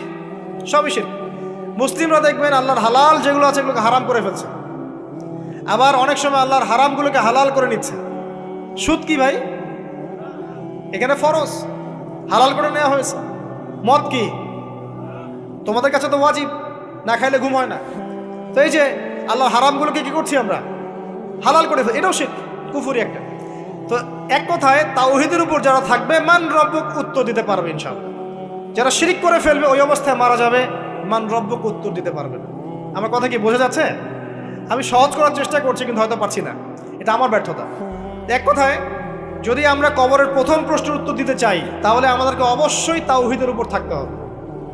সবই শিরক। মুসলিমরা দেখবেন আল্লাহর হালাল যেগুলো আছে এগুলোকে হারাম করে ফেলছে, আবার অনেক সময় আল্লাহর হারামগুলোকে হালাল করে নিচ্ছে। সুদ কি ভাই? এখানে ফরজ, হালাল করে নেওয়া হয়েছে। মদ কি? তোমাদের কাছে তো ওয়াজিব, না খাইলে ঘুম হয় না। তো এই যে আল্লাহর হারামগুলোকে কি করছি আমরা? হালাল করে ফেলছি, এটাও শিরক, কুফরি একটা। তো এক কথায় তাওহীদের উপর যারা থাকবে, মান রব্বুক উত্তর দিতে পারবে ইনশাআল্লাহ। যারা শিরক করে ফেলবে, ওই অবস্থায় মারা যাবে, মান রব্বুক উত্তর দিতে পারবে না। আমার কথা কি বোঝা যাচ্ছে? আমি সহজ করার চেষ্টা করছি, কিন্তু হয়তো পারছি না, এটা আমার ব্যর্থতা। এক কথায় যদি আমরা কবরের প্রথম প্রশ্নের উত্তর দিতে চাই, তাহলে আমাদেরকে অবশ্যই তাওহীদের উপর থাকতে হবে,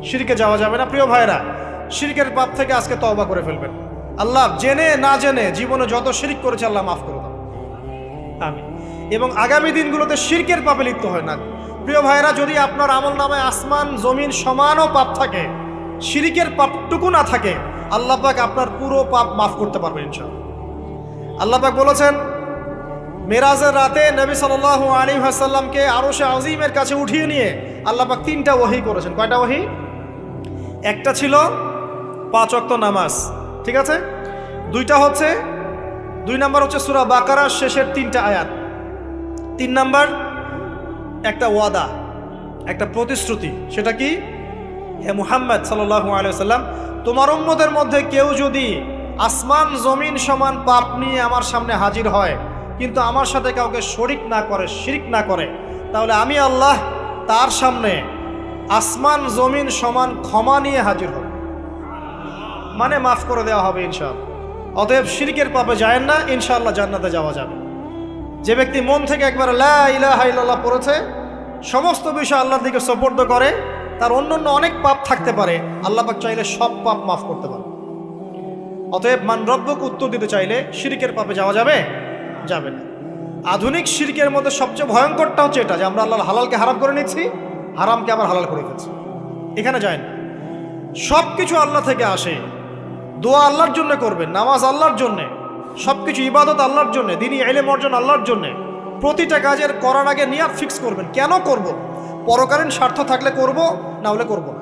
শিরকে যাওয়া যাবে না। প্রিয় ভাইরা, শিরকের পাপ থেকে আজকে তওবা করে ফেলবেন। আল্লাহ জেনে না জেনে জীবনে যত শিরক করেছে আল্লাহ মাফ করে দাও, আমিন। এবং আগামী দিনগুলোতে শিরকের পাপে লিপ্ত হয় না। প্রিয় ভাইরা, যদি আপনার আমল নামায় আসমান জমিন সমানও পাপ থাকে, শিরকের পাপটুকু না থাকে, আল্লাহ পাক আপনার পুরো পাপ মাফ করতে পারবেন ইনশাআল্লাহ। আল্লাহ পাক বলেছেন, মেরাজের রাতে নবী সাল্লাল্লাহু আলাইহি ওয়াসাল্লামকে আরশে আজিমের কাছে উঠিয়ে নিয়ে আল্লাহ পাক 3টা ওহী করেছেন। কয়টা ওহী? একটা ছিল 5 ওয়াক্ত নামাজ, ঠিক আছে? 2 নাম্বার হচ্ছে সূরা বাকারার শেষের 3টা আয়াত। 3 নাম্বার একটা ওয়াদা, একটা প্রতিশ্রুতি। সেটা কি? হে মুহাম্মদ সাল্লাল্লাহু আলাইহি ওয়াসাল্লাম, তোমার উম্মতের মধ্যে কেউ যদি আসমান জমিন সমান পাপ নিয়ে আমার সামনে হাজির হয়, কিন্তু আমার সাথে কাউকে শরিক না করে, শিরক না করে, তাহলে আমি আল্লাহ তার সামনে আসমান জমিন সমান ক্ষমা নিয়ে হাজির হব, মানে মাফ করে দেওয়া হবে ইনশাআল্লাহ। অতএব শিরকের পাপে যায়েন না, ইনশাআল্লাহ জান্নাতে যাওয়া যাবে। যে ব্যক্তি মন থেকে একবার লা ইলাহা ইল্লাল্লাহ পড়েছে, সমস্ত বিষয় আল্লাহর দিকে সুপর্দ করে, তার অন্যান্য অনেক পাপ থাকতে পারে, আল্লাহ পাক চাইলে সব পাপ মাফ করতে পারে। অতএব মান রব্বুক উত্তর দিতে চাইলে শিরকের পাপে যাওয়া যাবে যাবে না। আধুনিক শিরকের মধ্যে সবচেয়ে ভয়ঙ্করটা হচ্ছে এটা, যে আমরা আল্লাহর হালালকে হারাম করে নিচ্ছি, হারামকে আবার হালাল করে ফেলছি। এখানে যায় না। সব কিছু আল্লাহ থেকে আসে। দোয়া আল্লাহর জন্য করবেন, নামাজ আল্লাহর জন্যে, সব কিছু ইবাদত আল্লাহর জন্যে, দ্বীনি ইলম অর্জন আল্লাহর জন্যে। প্রতিটা কাজের করার আগে নিয়াত ফিক্স করবেন, কেন করব? পরকালীন স্বার্থ থাকলে করব, না হলে করব না।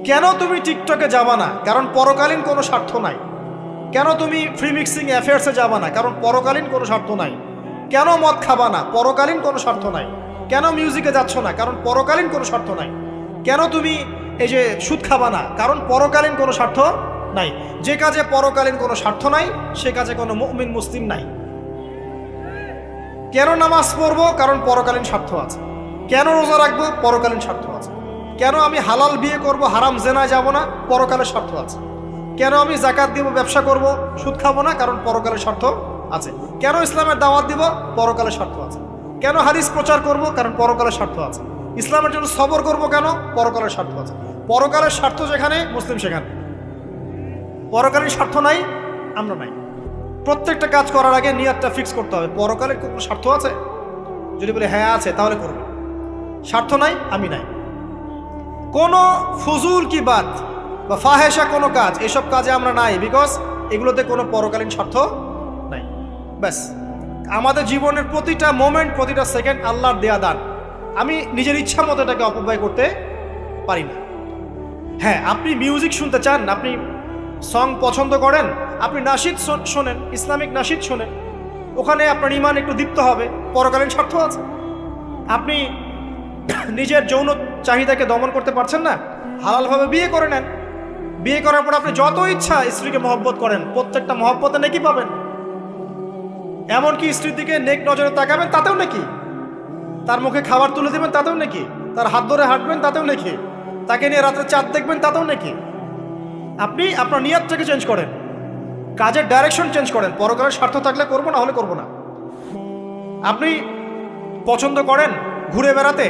কেন তুমি টিকটকে যাবা না? কারণ পরকালীন কোনো স্বার্থ নাই। কেন তুমি ফ্রি মিক্সিং অ্যাফেয়ার্সে যাবা না? কারণ পরকালীন কোনো স্বার্থ নাই। কেন মদ খাবা না? পরকালীন কোনো স্বার্থ নাই। কেন মিউজিকে যাচ্ছ না? কারণ পরকালীন কোনো স্বার্থ নাই। কেন তুমি এই যে সুদ খাবা না? কারণ পরকালীন কোনো স্বার্থ নাই। যে কাজে পরকালীন কোনো স্বার্থ নাই, সে কাজে কোনো মুমিন মুসলিম নাই। কেন নামাজ পড়বো? কারণ পরকালীন স্বার্থ আছে। কেন রোজা রাখবো? পরকালীন স্বার্থ আছে। কেন আমি হালাল বিয়ে করব, হারাম জেনায় যাব না? পরকালের স্বার্থ আছে। কেন আমি যাকাত দিব, ব্যবসা করব, সুদ খাবো না? কারণ পরকালের স্বার্থ আছে। কেন ইসলামের দাওয়াত দিব? পরকালের স্বার্থ আছে। কেন হাদিস প্রচার করব? কারণ পরকালের স্বার্থ আছে। ইসলামের জন্য সবর করব কেন? পরকালের স্বার্থ আছে। পরকালের স্বার্থ যেখানে, মুসলিম সেখানে। পরকালীন স্বার্থ নাই, আমরা নাই। প্রত্যেকটা কাজ করার আগে নিয়াতটা ফিক্স করতে হবে, পরকালের কোনো স্বার্থ আছে? যদি বলে হ্যাঁ আছে, তাহলে করব। স্বার্থ নাই, আমি নাই। কোনো ফুজুল কি বাত বা ফাহেসা কোনো কাজ, এসব কাজে আমরা নাই, বিকজ এগুলোতে কোনো পরকালীন স্বার্থ নাই। ব্যাস, আমাদের জীবনের প্রতিটা মোমেন্ট, প্রতিটা সেকেন্ড আল্লাহর দেয়া দান। আমি নিজের ইচ্ছা মতো এটাকে অপব্যয় করতে পারি না। হ্যাঁ, আপনি মিউজিক শুনতে চান, আপনি সং পছন্দ করেন, আপনি নাশিদ শোনেন, ইসলামিক নাশিদ শোনেন, ওখানে আপনার ইমান একটু দীপ্ত হবে, পরকালীন স্বার্থ আছে। আপনি নিজের যৌন চাহিদাকে দমন করতে পারছেন না, হালালভাবে বিয়ে করে নেন। বিয়ে করার পর আপনি যত ইচ্ছা স্ত্রীকে মহব্বত করেন, প্রত্যেকটা মহব্বতে নেকি পাবেন। এমনকি স্ত্রীর দিকে নেক নজরে তাকাবেন, তাতেও নাকি। তার মুখে খাবার তুলে দেবেন, তাতেও নাকি। তার হাত ধরে হাঁটবেন, তাতেও নাকি। তাকে নিয়ে রাত্রে চাঁদ দেখবেন, তাতেও নাকি। আপনি আপনার নিয়তটাকে চেঞ্জ করেন, কাজের ডাইরেকশন চেঞ্জ করেন। পরকালের স্বার্থ থাকলে করবো, না হলে করবো না। আপনি পছন্দ করেন ঘুরে বেড়াতে,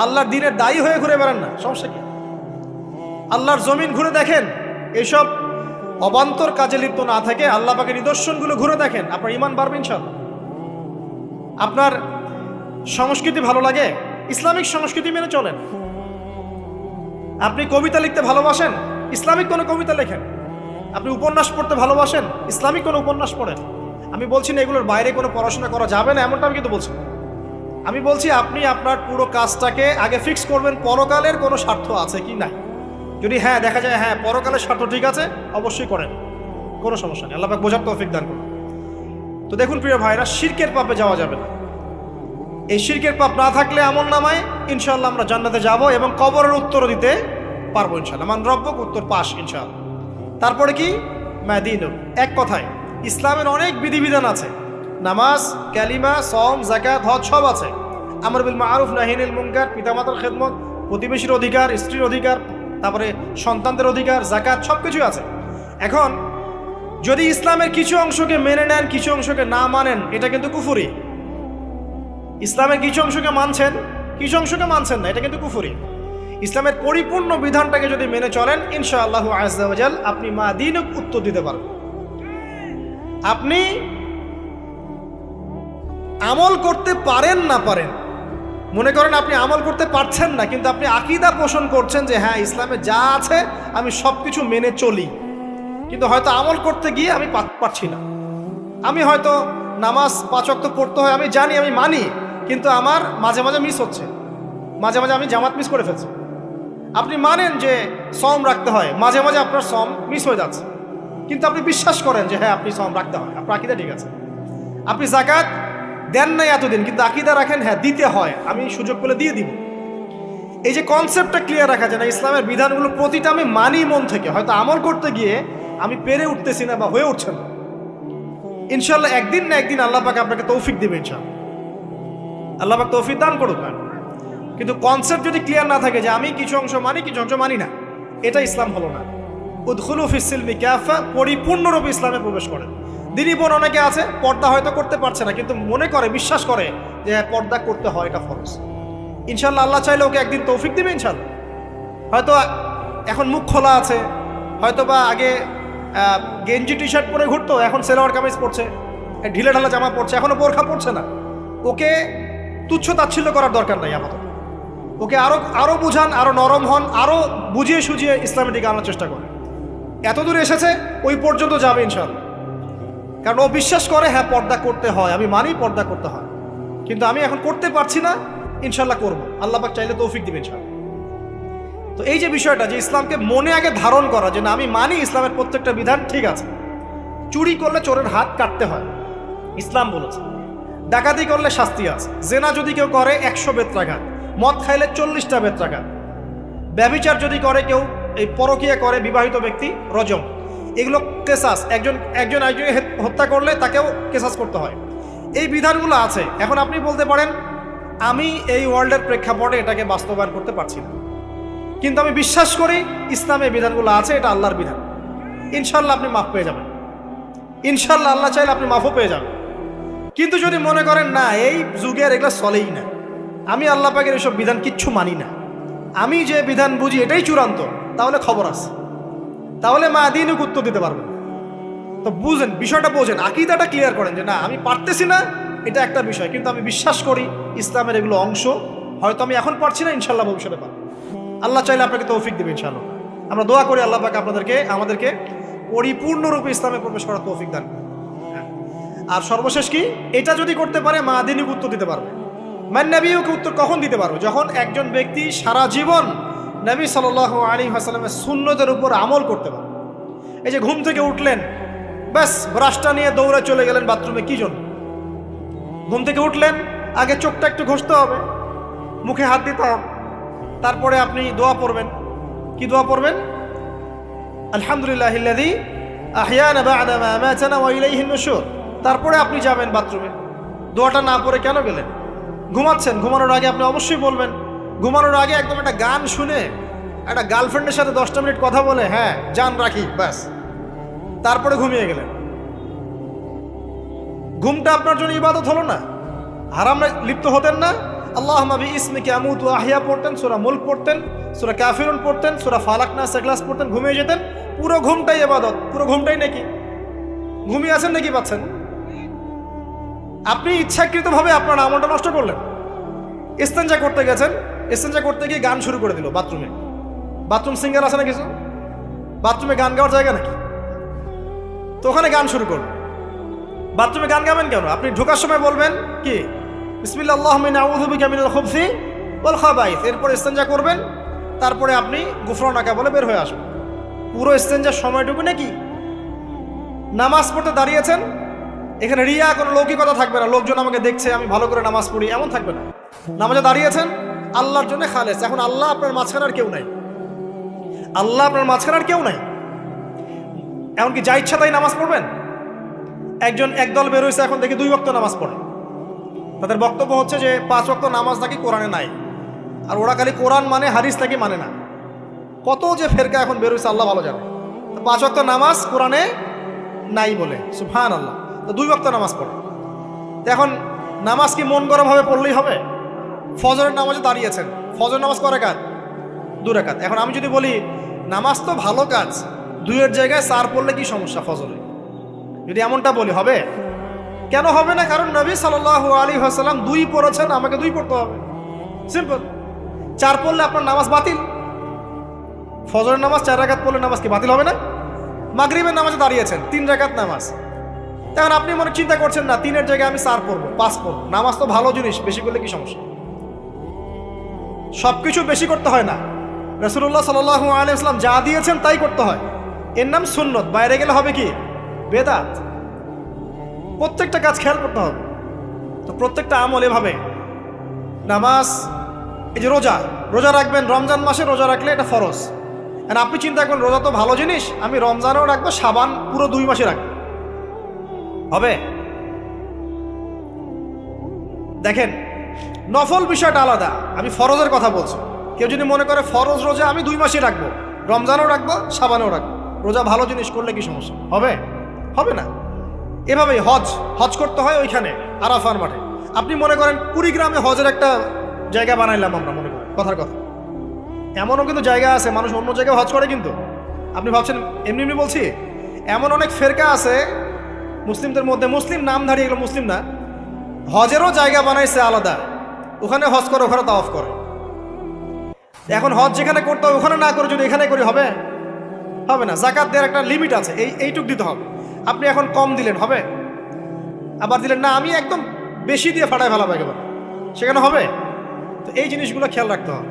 আল্লাহর দিনের দায়ী হয়ে ঘুরে বেড়ান না, সমস্যা কি? আল্লাহর জমিন ঘুরে দেখেন, এসব অবান্তর কাজে লিপ্ত না থেকে আল্লাহ পাকের নিদর্শনগুলো ঘুরে দেখেন, আপনার ইমান বাড়বে ইনশাআল্লাহ। আপনার সংস্কৃতি ভালো লাগে, ইসলামিক সংস্কৃতি মেনে চলেন। আপনি কবিতা লিখতে ভালোবাসেন, ইসলামিক কোনো কবিতা লেখেন। আপনি উপন্যাস পড়তে ভালোবাসেন, ইসলামিক কোনো উপন্যাস পড়েন। আমি বলছি না এগুলোর বাইরে কোনো পড়াশোনা করা যাবে না, এমনটা আমি কিন্তু বলছি। আমি বলছি আপনি আপনার পুরো কাজটাকে আগে ফিক্স করবেন, পরকালের কোনো স্বার্থ আছে কি নাই। যদি হ্যাঁ দেখা যায় হ্যাঁ পরকালের স্বার্থ ঠিক আছে, অবশ্যই করেন, কোনো সমস্যা নেই। আল্লাহ পাক বোঝার তৌফিক দান করুন। তো দেখুন প্রিয় ভাইরা, শিরকের পাপে যাওয়া যাবে না। এই শিরকের পাপ না থাকলে আমল নামায় ইনশাআল্লাহ আমরা জান্নাতে যাব এবং কবরের উত্তরও দিতে পারবো ইনশাআল্লাহ। মান রব্বুক, উত্তর পাস ইনশাআল্লাহ। তারপরে কি? মাদিনুন। এক কথায় ইসলামের অনেক বিধিবিধান আছে, নামাজ, কালিমা, সওম, যাকাত, হজ সব আছে। আমর বিল মারুফ, নাহি আনিল মুনকার, পিতামাতার খেদমত, প্রতিবেশীর অধিকার, স্ত্রীর অধিকার, তারপরে সন্তানদের অধিকার, যাকাত, সব কিছুই আছে। এখন যদি ইসলামের কিছু অংশকে মেনে নেন, কিছু অংশকে না মানেন, এটা কিন্তু কুফরি। ইসলামের কিছু অংশকে মানছেন, কিছু অংশকে মানছেন না, এটা কিন্তু কুফরি। ইসলামের পরিপূর্ণ বিধানটাকে যদি মেনে চলেন, ইনশাআল্লাহ আযজা ওয়া জাল আপনি মাদিনুক উত্তর দিতে পারবেন। আপনি আমল করতে পারেন না পারেন, মনে করেন আপনি আমল করতে পারছেন না, কিন্তু আপনি আকীদা পোষণ করছেন যে হ্যাঁ ইসলামে যা আছে আমি সব কিছু মেনে চলি, কিন্তু হয়তো আমল করতে গিয়ে আমি পারছি না। আমি হয়তো নামাজ 5 ওয়াক্ত পড়তে হয়, আমি জানি, আমি মানি, কিন্তু আমার মাঝে মাঝে মিস হচ্ছে, মাঝে মাঝে আমি জামাত মিস করে ফেলছি। আপনি মানেন যে সওম রাখতে হয়, মাঝে মাঝে আপনার সওম মিস হয়ে যাচ্ছে, কিন্তু আপনি বিশ্বাস করেন যে হ্যাঁ আপনি সওম রাখতে হয়, আপনার আকীদা ঠিক আছে। আপনি যাকাত দেন নাই এতদিন, কিন্তু আকীদা রাখেন হ্যাঁ দিতে হয়, আমি সুযোগ পেলে দিয়ে দিব। এই যে কনসেপ্টটা ক্লিয়ার রাখা যায় না, ইসলামের বিধানগুলো প্রতিটা আমি মানি মন থেকে, হয়তো আমল করতে গিয়ে আমি পেরে উঠতেছি না বা হয়ে উঠছে না। ইনশাআল্লাহ একদিন না একদিন আল্লাহ পাক আপনাকে তৌফিক দিবে ইনশাআল্লাহ, আল্লাহ পাক তৌফিক দান করুক। কিন্তু কনসেপ্ট যদি ক্লিয়ার না থাকে যে আমি কিছু অংশ মানি, কিছু অংশ মানি না, এটা ইসলাম হলো না। উদখুলু ফিস সিলমি কাফা, পরিপূর্ণরূপে ইসলামে প্রবেশ করেন। দিনী বোন অনেকে আছে পর্দা হয়তো করতে পারছে না, কিন্তু মনে করে, বিশ্বাস করে যে পর্দা করতে হয়, এটা ফরজ। ইনশাল্লাহ আল্লাহ চাইলে ওকে একদিন তৌফিক দিবে ইনশাল্লাহ। হয়তো এখন মুখ খোলা আছে, হয়তো বা আগে গেঞ্জি টি শার্ট পরে ঘুরতো, এখন সেলোয়ার কামিজ পরছে, ঢিলে ঢালা জামা পরছে, এখনো বোরখা পরছে না। ওকে তুচ্ছ তাচ্ছিল্য করার দরকার নাই আপাতত। ওকে আরো বুঝান, আরো নরম হন, আরো বুঝিয়ে সুঝিয়ে ইসলামের দিকে আনার চেষ্টা করে। এত দূর এসেছে, ওই পর্যন্ত যাবে ইনশাল্লাহ। কারণ ও বিশ্বাস করে হ্যাঁ পর্দা করতে হয়, আমি মানি পর্দা করতে হয়, কিন্তু আমি এখন করতে পারছি না, ইনশাল্লাহ করবো, আল্লাহ পাক চাইলে তৌফিক দিবেন ইনশাল্লাহ। তো এই যে বিষয়টা, যে ইসলামকে মনে আগে ধারণ করা, যে না আমি মানি ইসলামের প্রত্যেকটা বিধান ঠিক আছে। চুরি করলে চোরের হাত কাটতে হয়, ইসলাম বলেছে। ডাকাতি করলে শাস্তি আছে। জেনা যদি কেউ করে 100 বেত্রাঘাত, মদ খাইলে 40টা বেত্রাঘাত, ব্যভিচার যদি করে কেউ, এই পরকীয়া করে বিবাহিত ব্যক্তি, রজম। এগুলো কেসাস, একজন হত্যা করলে তাকেও কেসাস করতে হয়। এই বিধানগুলো আছে। এখন আপনি বলতে পারেন আমি এই ওয়ার্ল্ডের প্রেক্ষাপটে এটাকে বাস্তবায়ন করতে পারছি না, কিন্তু আমি বিশ্বাস করি ইসলামে বিধানগুলো আছে, এটা আল্লাহর বিধান। ইনশাল্লাহ আপনি মাফ পেয়ে যাবেন, ইনশাল্লাহ আল্লাহ চাইলে আপনি মাফও পেয়ে যাবেন। কিন্তু যদি মনে করেন না এই যুগের এগুলো চলেই না, আমি আল্লাহ পাকের এসব বিধান কিচ্ছু মানি না, আমি যে বিধান বুঝি এটাই চূড়ান্ত, তাহলে খবর আছে, তাহলে মা দিনও উত্তর দিতে পারবেন। তো বুঝেন, বিষয়টা বোঝেন, আকীদাটা ক্লিয়ার করেন যে না আমি পারতেছি না, এটা একটা বিষয়, কিন্তু আমি বিশ্বাস করি ইসলামের এগুলো অংশ। হয়তো আমি এখন পারছি না, ইনশাল্লাহ ভবিষ্যতে পারবো। আল্লাহ চাইলে আপনাকে তৌফিক দেবে ইনশাআল্লাহ। আমরা দোয়া করি আল্লাহ পাক আমাদেরকে পরিপূর্ণরূপে ইসলামে প্রবেশ করার তৌফিক দান। আর সর্বশেষ কি, এটা যদি করতে পারে মা দিনকে উত্তর দিতে পারবে। মান নবীকে উত্তর কখন দিতে পারবে? যখন একজন ব্যক্তি সারা জীবন নবী সাল্লাল্লাহু আলাইহি ওয়াসাল্লামের সুন্নতের উপর আমল করতে পারে। এই যে ঘুম থেকে উঠলেন, ব্যাস ব্রাশটা নিয়ে দৌড়ে চলে গেলেন বাথরুমে, কি জন্য? ঘুম থেকে উঠলেন, আগে চোখটা একটু ঘষতে হবে, মুখে হাত দিতে হবে, তারপরে আপনি দোয়া পড়বেন। কি দোয়া পড়বেন? আলহামদুলিল্লাহিল্লাযী আহইয়ানা বা'দা মা আমাতানা ওয়া ইলাইহিন নুশুর। তারপরে আপনি যাবেন বাথরুমে। দোয়াটা না পড়ে কেন গেলেন? ঘুমাচ্ছেন, ঘুমানোর আগে আপনি অবশ্যই বলবেন। ঘুমানোর আগে একদম একটা গান শুনে, একটা গার্লফ্রেন্ডের সাথে 10টা মিনিট কথা বলে হ্যাঁ জান রাখি, ব্যাস, তারপরে ঘুমিয়ে গেলেন। ঘুমটা আপনার জন্য ইবাদত হলো না? হারামে লিপ্ত হতেন না? আল্লাহুম্মা বিইসমিকা আমুতু ওয়া আহইয়া পড়তেন, সূরা মুলক পড়তেন, সূরা কাফিরুন পড়তেন, সূরা ফালাক নাস ইখলাস পড়তেন, ঘুমিয়ে যেতেন। পুরো ঘুমটাই ইবাদত, পুরো ঘুমটাই নাকি? ঘুমিয়ে আছেন নাকি পাচ্ছেন? আপনি ইচ্ছাকৃতভাবে আপনার আমলটা নষ্ট করলেন। ইস্তেঞ্জা করতে গেছেন, ইস্তেঞ্জা করতে গিয়ে গান শুরু করে দিল বাথরুমে। বাথরুম সিঙ্গার আছে না কিছু? বাথরুমে গান গাওয়ার জায়গা নাকি? তো ওখানে গান শুরু করল। বাথরুমে গান গাবেন কেন? আপনি ঢোকার সময় বলবেন কি বিসমিল্লাহ আল্লাহুম্মা ইন্নী আউযু বিকা মিনাল খুবসি ওয়াল খাবাইস। এরপর ইস্তেঞ্জা করবেন, তারপরে আপনি গুফরানাকা বলে বের হয়ে আসবেন। পুরো ইস্তেঞ্জার সময়টুকু নাকি? নামাজ পড়তে দাঁড়িয়েছেন, এখানে রিয়া কোনো লৌকিকতা থাকবে না, লোকজন আমাকে দেখছে আমি ভালো করে নামাজ পড়ি, এমন থাকবে না। নামাজে দাঁড়িয়েছেন আল্লাহর জন্য খালেস। এখন আল্লাহ আপনার মাঝখানে আর কেউ নাই, আল্লাহ আপনার মাঝখানে আর কেউ নাই। এমনকি যা ইচ্ছা তাই নামাজ পড়বেন। একদল বের হয়েছে, এখন দেখি 2 ওয়াক্ত নামাজ পড়ে। তাদের বক্তব্য হচ্ছে যে 5 ওয়াক্ত নামাজ নাকি কোরআনে নাই, আর ওরা খালি কোরআন মানে হাদিস নাকি মানে না। কত যে ফেরকা এখন বের হয়েছে আল্লাহ ভালো জানে। 5 ওয়াক্ত নামাজ কোরআনে নাই বলে, সুবহানাল্লাহ। তো 2 ওয়াক্ত নামাজ পড়ে। তো এখন নামাজ কি মন গড়াভাবে পড়লেই হবে? ফজরের নামাজে দাঁড়িয়েছেন, ফজর নামাজ কয় রাকাত? 2 রাকাত। এখন আমি যদি বলি নামাজ তো ভালো কাজ, 2-এর জায়গায় 4 পড়লে কি সমস্যা ফজরে? যদি এমনটা বলি হবে? কেন হবে না? কারণ নবী সাল্লাল্লাহু আলাইহি ওয়াসাল্লাম 2 পড়েছেন, আমাকে 2 পড়তে হবে, সিম্পল। 4 পড়লে আপনার নামাজ বাতিল। ফজরের নামাজ 4 রাকাত পড়লে নামাজ কি বাতিল হবে না? মাগরিবের নামাজে দাঁড়িয়েছেন, 3 রাকাত নামাজ। তখন আপনি মনে চিন্তা করছেন না 3-এর জায়গায় আমি 4 পড়বো, 5 পড়বো। নামাজ তো ভালো জিনিস, বেশি করলে কি সমস্যা? সবকিছু বেশি করতে হয় না। রাসূলুল্লাহ সাল্লাল্লাহু আলাইহি ওয়াসাল্লাম যা দিয়েছেন তাই করতে হয়, এর নাম সুন্নত। বাইরে গেলে হবে কি? বেদাত। প্রত্যেকটা কাজ খেয়াল করতে হবে। তো প্রত্যেকটা আমল এভাবে। নামাজ, এই যে রোজা রাখবেন, রমজান মাসে রোজা রাখলে এটা ফরজ। আর আপনি চিন্তা করেন রোজা তো ভালো জিনিস, আমি রমজানেও রাখবো, শাবান পুরো 2 মাসে রাখবো, হবে? দেখেন নফল বিষয়টা আলাদা, আমি ফরজের কথা বলছি। কেউ যদি মনে করে ফরজ রোজা আমি 2 মাসে রাখবো, রমজানও রাখবো, শাবানেও রাখবো, রোজা ভালো জিনিস করলে কি সমস্যা হবে? হবে না। এভাবেই হজ হজ করতে হয় ওইখানে আরাফার মাঠে। আপনি মনে করেন কুড়িগ্রামে হজের একটা জায়গা বানাইলাম আমরা, মনে করেন কথার কথা, এমনও কিন্তু জায়গা আছে মানুষ অন্য জায়গায় হজ করে, কিন্তু আপনি ভাবছেন এমনি এমনি বলছি। এমন অনেক ফেরকা আছে মুসলিমদের মধ্যে, মুসলিম নামধারী, এগুলো মুসলিম না, হজেরও জায়গা বানাইছে আলাদা, ওখানে হজ করে, ওখানে তাওয়াফ করে। এখন হজ যেখানে করতে হবে ওখানে না করে যদি এখানে করি হবে? হবে না। যাকাত দেওয়ার একটা লিমিট আছে, এইটুক দিতে হবে। আপনি এখন কম দিলেন হবে, আবার দিলেন না আমি একদম বেশি দিয়ে ফাটায় ফেলাবো একেবারে, সেখানে হবে? তো এই জিনিসগুলো খেয়াল রাখতে হবে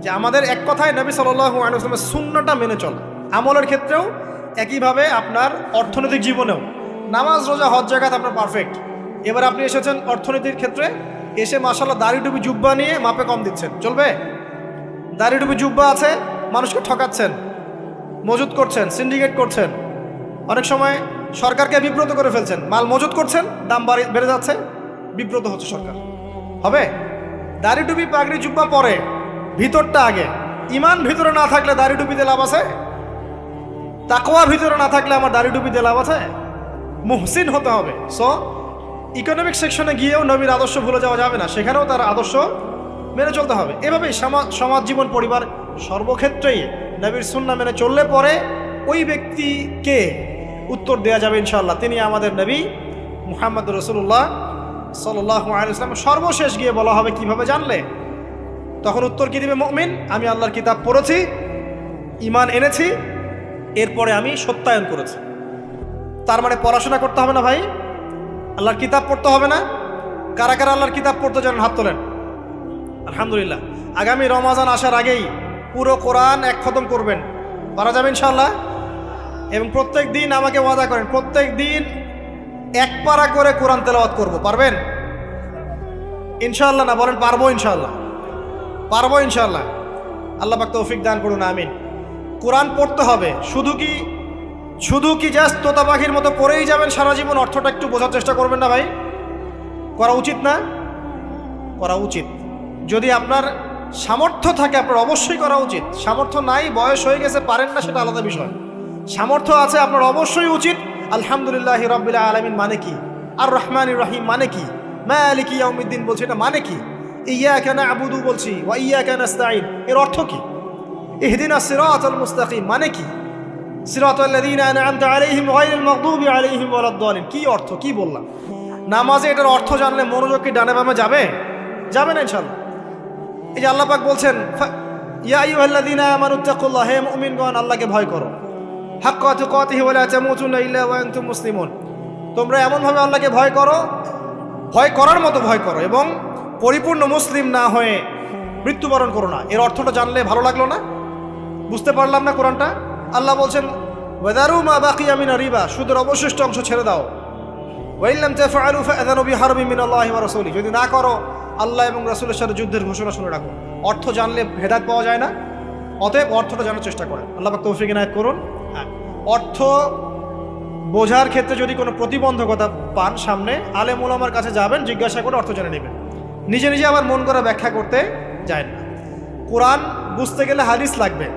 যে আমাদের এক কথায় নবী সাল্লাল্লাহু আলাইহি ওয়াসাল্লামের সুন্নাহটা মেনে চলা। আমলের ক্ষেত্রেও একইভাবে, আপনার অর্থনৈতিক জীবনেও, নামাজ রোজা হজ জাকাত আপনার পারফেক্ট। এবার আপনি এসেছেন অর্থনীতির ক্ষেত্রে, এসে মাশাআল্লাহ দাড়ি টুপি জুব্বা নিয়ে মাপে কম দিচ্ছেন, চলবে? দাড়ি টুপি জুব্বা আছে, মানুষকে ঠকাচ্ছেন, মজুত করছেন, সিন্ডিকেট করছেন, অনেক সময় সরকারকে বিব্রত করে ফেলছেন, মাল মজুত করছেন, দাম বেড়ে যাচ্ছে, বিব্রত হচ্ছে সরকার। হবে? দাড়ি টুপি পাগড়ি জুব্বা পরে, ভিতরটা আগে। ইমান ভিতরে না থাকলে দাড়ি টুপিতে লাভ আছে? তাকওয়া ভিতরে না থাকলে আমার দাড়ি টুপিতে লাভ আছে? মুহসিন হতে হবে। সো ইকোনমিক সেকশনে গিয়েও নবীর আদর্শ ভুলে যাওয়া যাবে না, সেখানেও তার আদর্শ মেনে চলতে হবে। এভাবেই সমাজ জীবন, পরিবার, সর্বক্ষেত্রেই নবীর সুন্নাহ মেনে চললে পরে ওই ব্যক্তিকে উত্তর দেওয়া যাবে ইনশাআল্লাহ, তিনি আমাদের নবী মুহাম্মদ রাসূলুল্লাহ সাল্লাল্লাহু আলাইহি ওয়াসাল্লাম। সর্বশেষ গিয়ে বলা হবে কিভাবে জানলে? তখন উত্তর কি দিবে মুমিন? আমি আল্লাহর কিতাব পড়েছি, ঈমান এনেছি, এরপরে আমি সত্যায়ন করেছি। তার মানে পড়াশোনা করতে হবে না ভাই? আল্লাহর কিতাব পড়তে হবে না? কারা কারা আল্লাহর কিতাব পড়তে জানেন হাত তোলেন। আলহামদুলিল্লাহ। আগামী রমাজান আসার আগেই পুরো কোরআন এক খতম করবেন, পারা যাবে ইনশাআল্লাহ? এবং প্রত্যেক দিন আমাকে ওয়াদা করেন, প্রত্যেক দিন এক পারা করে কোরআন তেলাওয়াত করব, পারবেন ইনশাআল্লাহ? না বলেন পারবো ইনশাআল্লাহ? পারবো ইনশাআল্লাহ। আল্লাহ পাক তৌফিক দান করুন, আমিন। কোরআন পড়তে হবে, শুধু কি জাস্ট তোতা পাখির মতো পড়েই যাবেন সারা জীবন? অর্থটা একটু বোঝার চেষ্টা করবেন না ভাই? করা উচিত না? করা উচিত। যদি আপনার সামর্থ্য থাকে আপনার অবশ্যই করা উচিত। সামর্থ্য নাই, বয়স হয়ে গেছে, পারেন না, সেটা আলাদা বিষয়। সামর্থ্য আছে আপনার অবশ্যই উচিত। আলহামদুলিল্লাহি রাব্বিল আলামিন মানে কি? আর রহমানির রহিম মানে কি? মালিকি ইয়াউমিদ্দিন বলছি, এটা মানে কি? ইয়াকা না'বুদু বলছি, ওয়া ইয়াকা নাস্তাঈন, এর অর্থ কি? ইহদিনাস সিরাতাল মুস্তাকিম মানে কি? সিরাতাল লাযীনা আন'আমতা আলাইহিম গায়রিল মাগদুবি আলাইহিম ওয়ালাদ-দালিন, কি অর্থ? কি বললাম? নামাজে এটার অর্থ জানলে মনোযোগ কি ডানে বামে যাবে? যাবে না ইনশাআল্লাহ। এই যে আল্লাহ পাক বলছেন, ইয়া আইয়ুহাল্লাযীনা আমানুত্তাকুল্লাহ, হে মুমিনগণ আল্লাহকে ভয় করো, হাক্কা তুকাতিহি ওয়া লা তামুতুন্না ইল্লা ওয়া আনতুম মুসলিমুন, তোমরা এমনভাবে আল্লাহকে ভয় করো, ভয় করার মতো ভয় করো, এবং পরিপূর্ণ মুসলিম না হয়ে মৃত্যুবরণ করো না। এর অর্থটা জানলে ভালো লাগলো না? বুঝতে পারলাম না কোরআনটা? আল্লাহ বলছেন ওয়াদারু মা বাকিয়া মিনার রিবা, সুদের অবশিষ্ট অংশ ছেড়ে দাও। ওয়া ইল্লাম তাফআলু ফাআযানু বিহারবিন মিনাল্লাহি ওয়া রাসূলিহি, যদি না করো আল্লাহ এবং রাসূলের সাথে যুদ্ধের ঘোষণা শুনে রাখো। অর্থ জানলে হেদায়েত পাওয়া যায় না? অতএব অর্থটা জানার চেষ্টা করেন। আল্লাহ পাক তৌফিক ইনায়েত করুন। অর্থ বোঝার ক্ষেত্রে যদি কোনো প্রতিবন্ধকতা পান সামনে, আলেম ওলামার কাছে যাবেন, জিজ্ঞাসা করে অর্থ জেনে নেবেন। নিজে নিজে আবার মন করে ব্যাখ্যা করতে যায় না। কোরআন বুঝতে গেলে হাদিস লাগবে,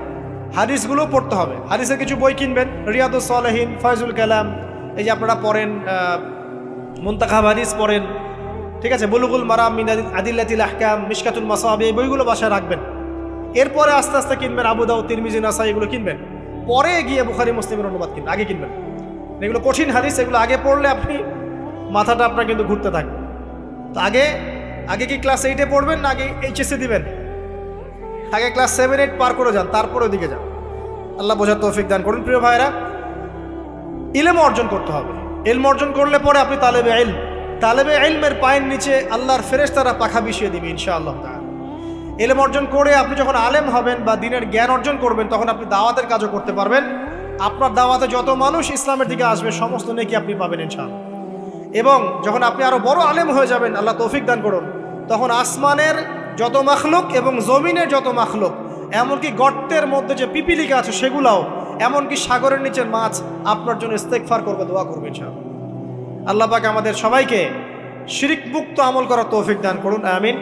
হাদিসগুলো পড়তে হবে। হাদিসের কিছু বই কিনবেন, রিয়াদুস সালেহিন, ফয়জুল কালাম, এই যে আপনারা পড়েন, মুনতাখাব হাদিস পড়েন, ঠিক আছে, বুলুগুল মারাম মিন আদিল্লাতিল আহকাম, মিশকাতুল মাসাবি, এই বইগুলো বাসায় রাখবেন। এরপরে আস্তে আস্তে কিনবেন আবু দাউদ, তিরমিজি, নাসাই, এগুলো কিনবেন। পরে গিয়ে বুখারী মুসলিমের অনুবাদ কিনবেন, আগে কিনবেন। এগুলো কঠিন হাদিস, এগুলো আগে পড়লে আপনি মাথাটা আপনার কিন্তু ঘুরতে থাকবে। তো আগে কি ক্লাস 8-এ পড়বেন না আগে এইচএসসি দিবেন? আগে ক্লাস 7-8 পার করে যান, তারপরে ওদিকে যান। আল্লাহ বোঝার তৌফিক দান করুন। প্রিয় ভাইরা, ইলম অর্জন করতে হবে। ইলম অর্জন করলে পরে আপনি তালেবে ইলমের পায়ের নিচে আল্লাহর ফেরেশতারা পাখা বিছিয়ে দিবে ইনশাআল্লাহ তাআলা। ইলম অর্জন করে আপনি যখন আলেম হবেন বা দ্বীনের জ্ঞান অর্জন করবেন, তখন আপনি দাওয়াতের কাজও করতে পারবেন। আপনার দাওয়াতে যত মানুষ ইসলামের দিকে আসবে সমস্ত নেকি আপনি পাবেন ইনশাআল্লাহ। এবং যখন আপনি আরো বড় আলেম হয়ে যাবেন, আল্লাহ তৌফিক দান করুন, তখন আসমানের যত মাখলুক এবং জমিনের যত মাখলুক, এমনকি গর্তের মধ্যে যে পিপিলিকা আছে সেগুলাও, এমনকি সাগরের নিচের মাছ আপনার জন্য ইস্তেগফার করবে, দোয়া করবে ইনশাআল্লাহ। আল্লাহ পাক আমাদের সবাইকে শিরক মুক্ত আমল করার তৌফিক দান করুন, আমিন।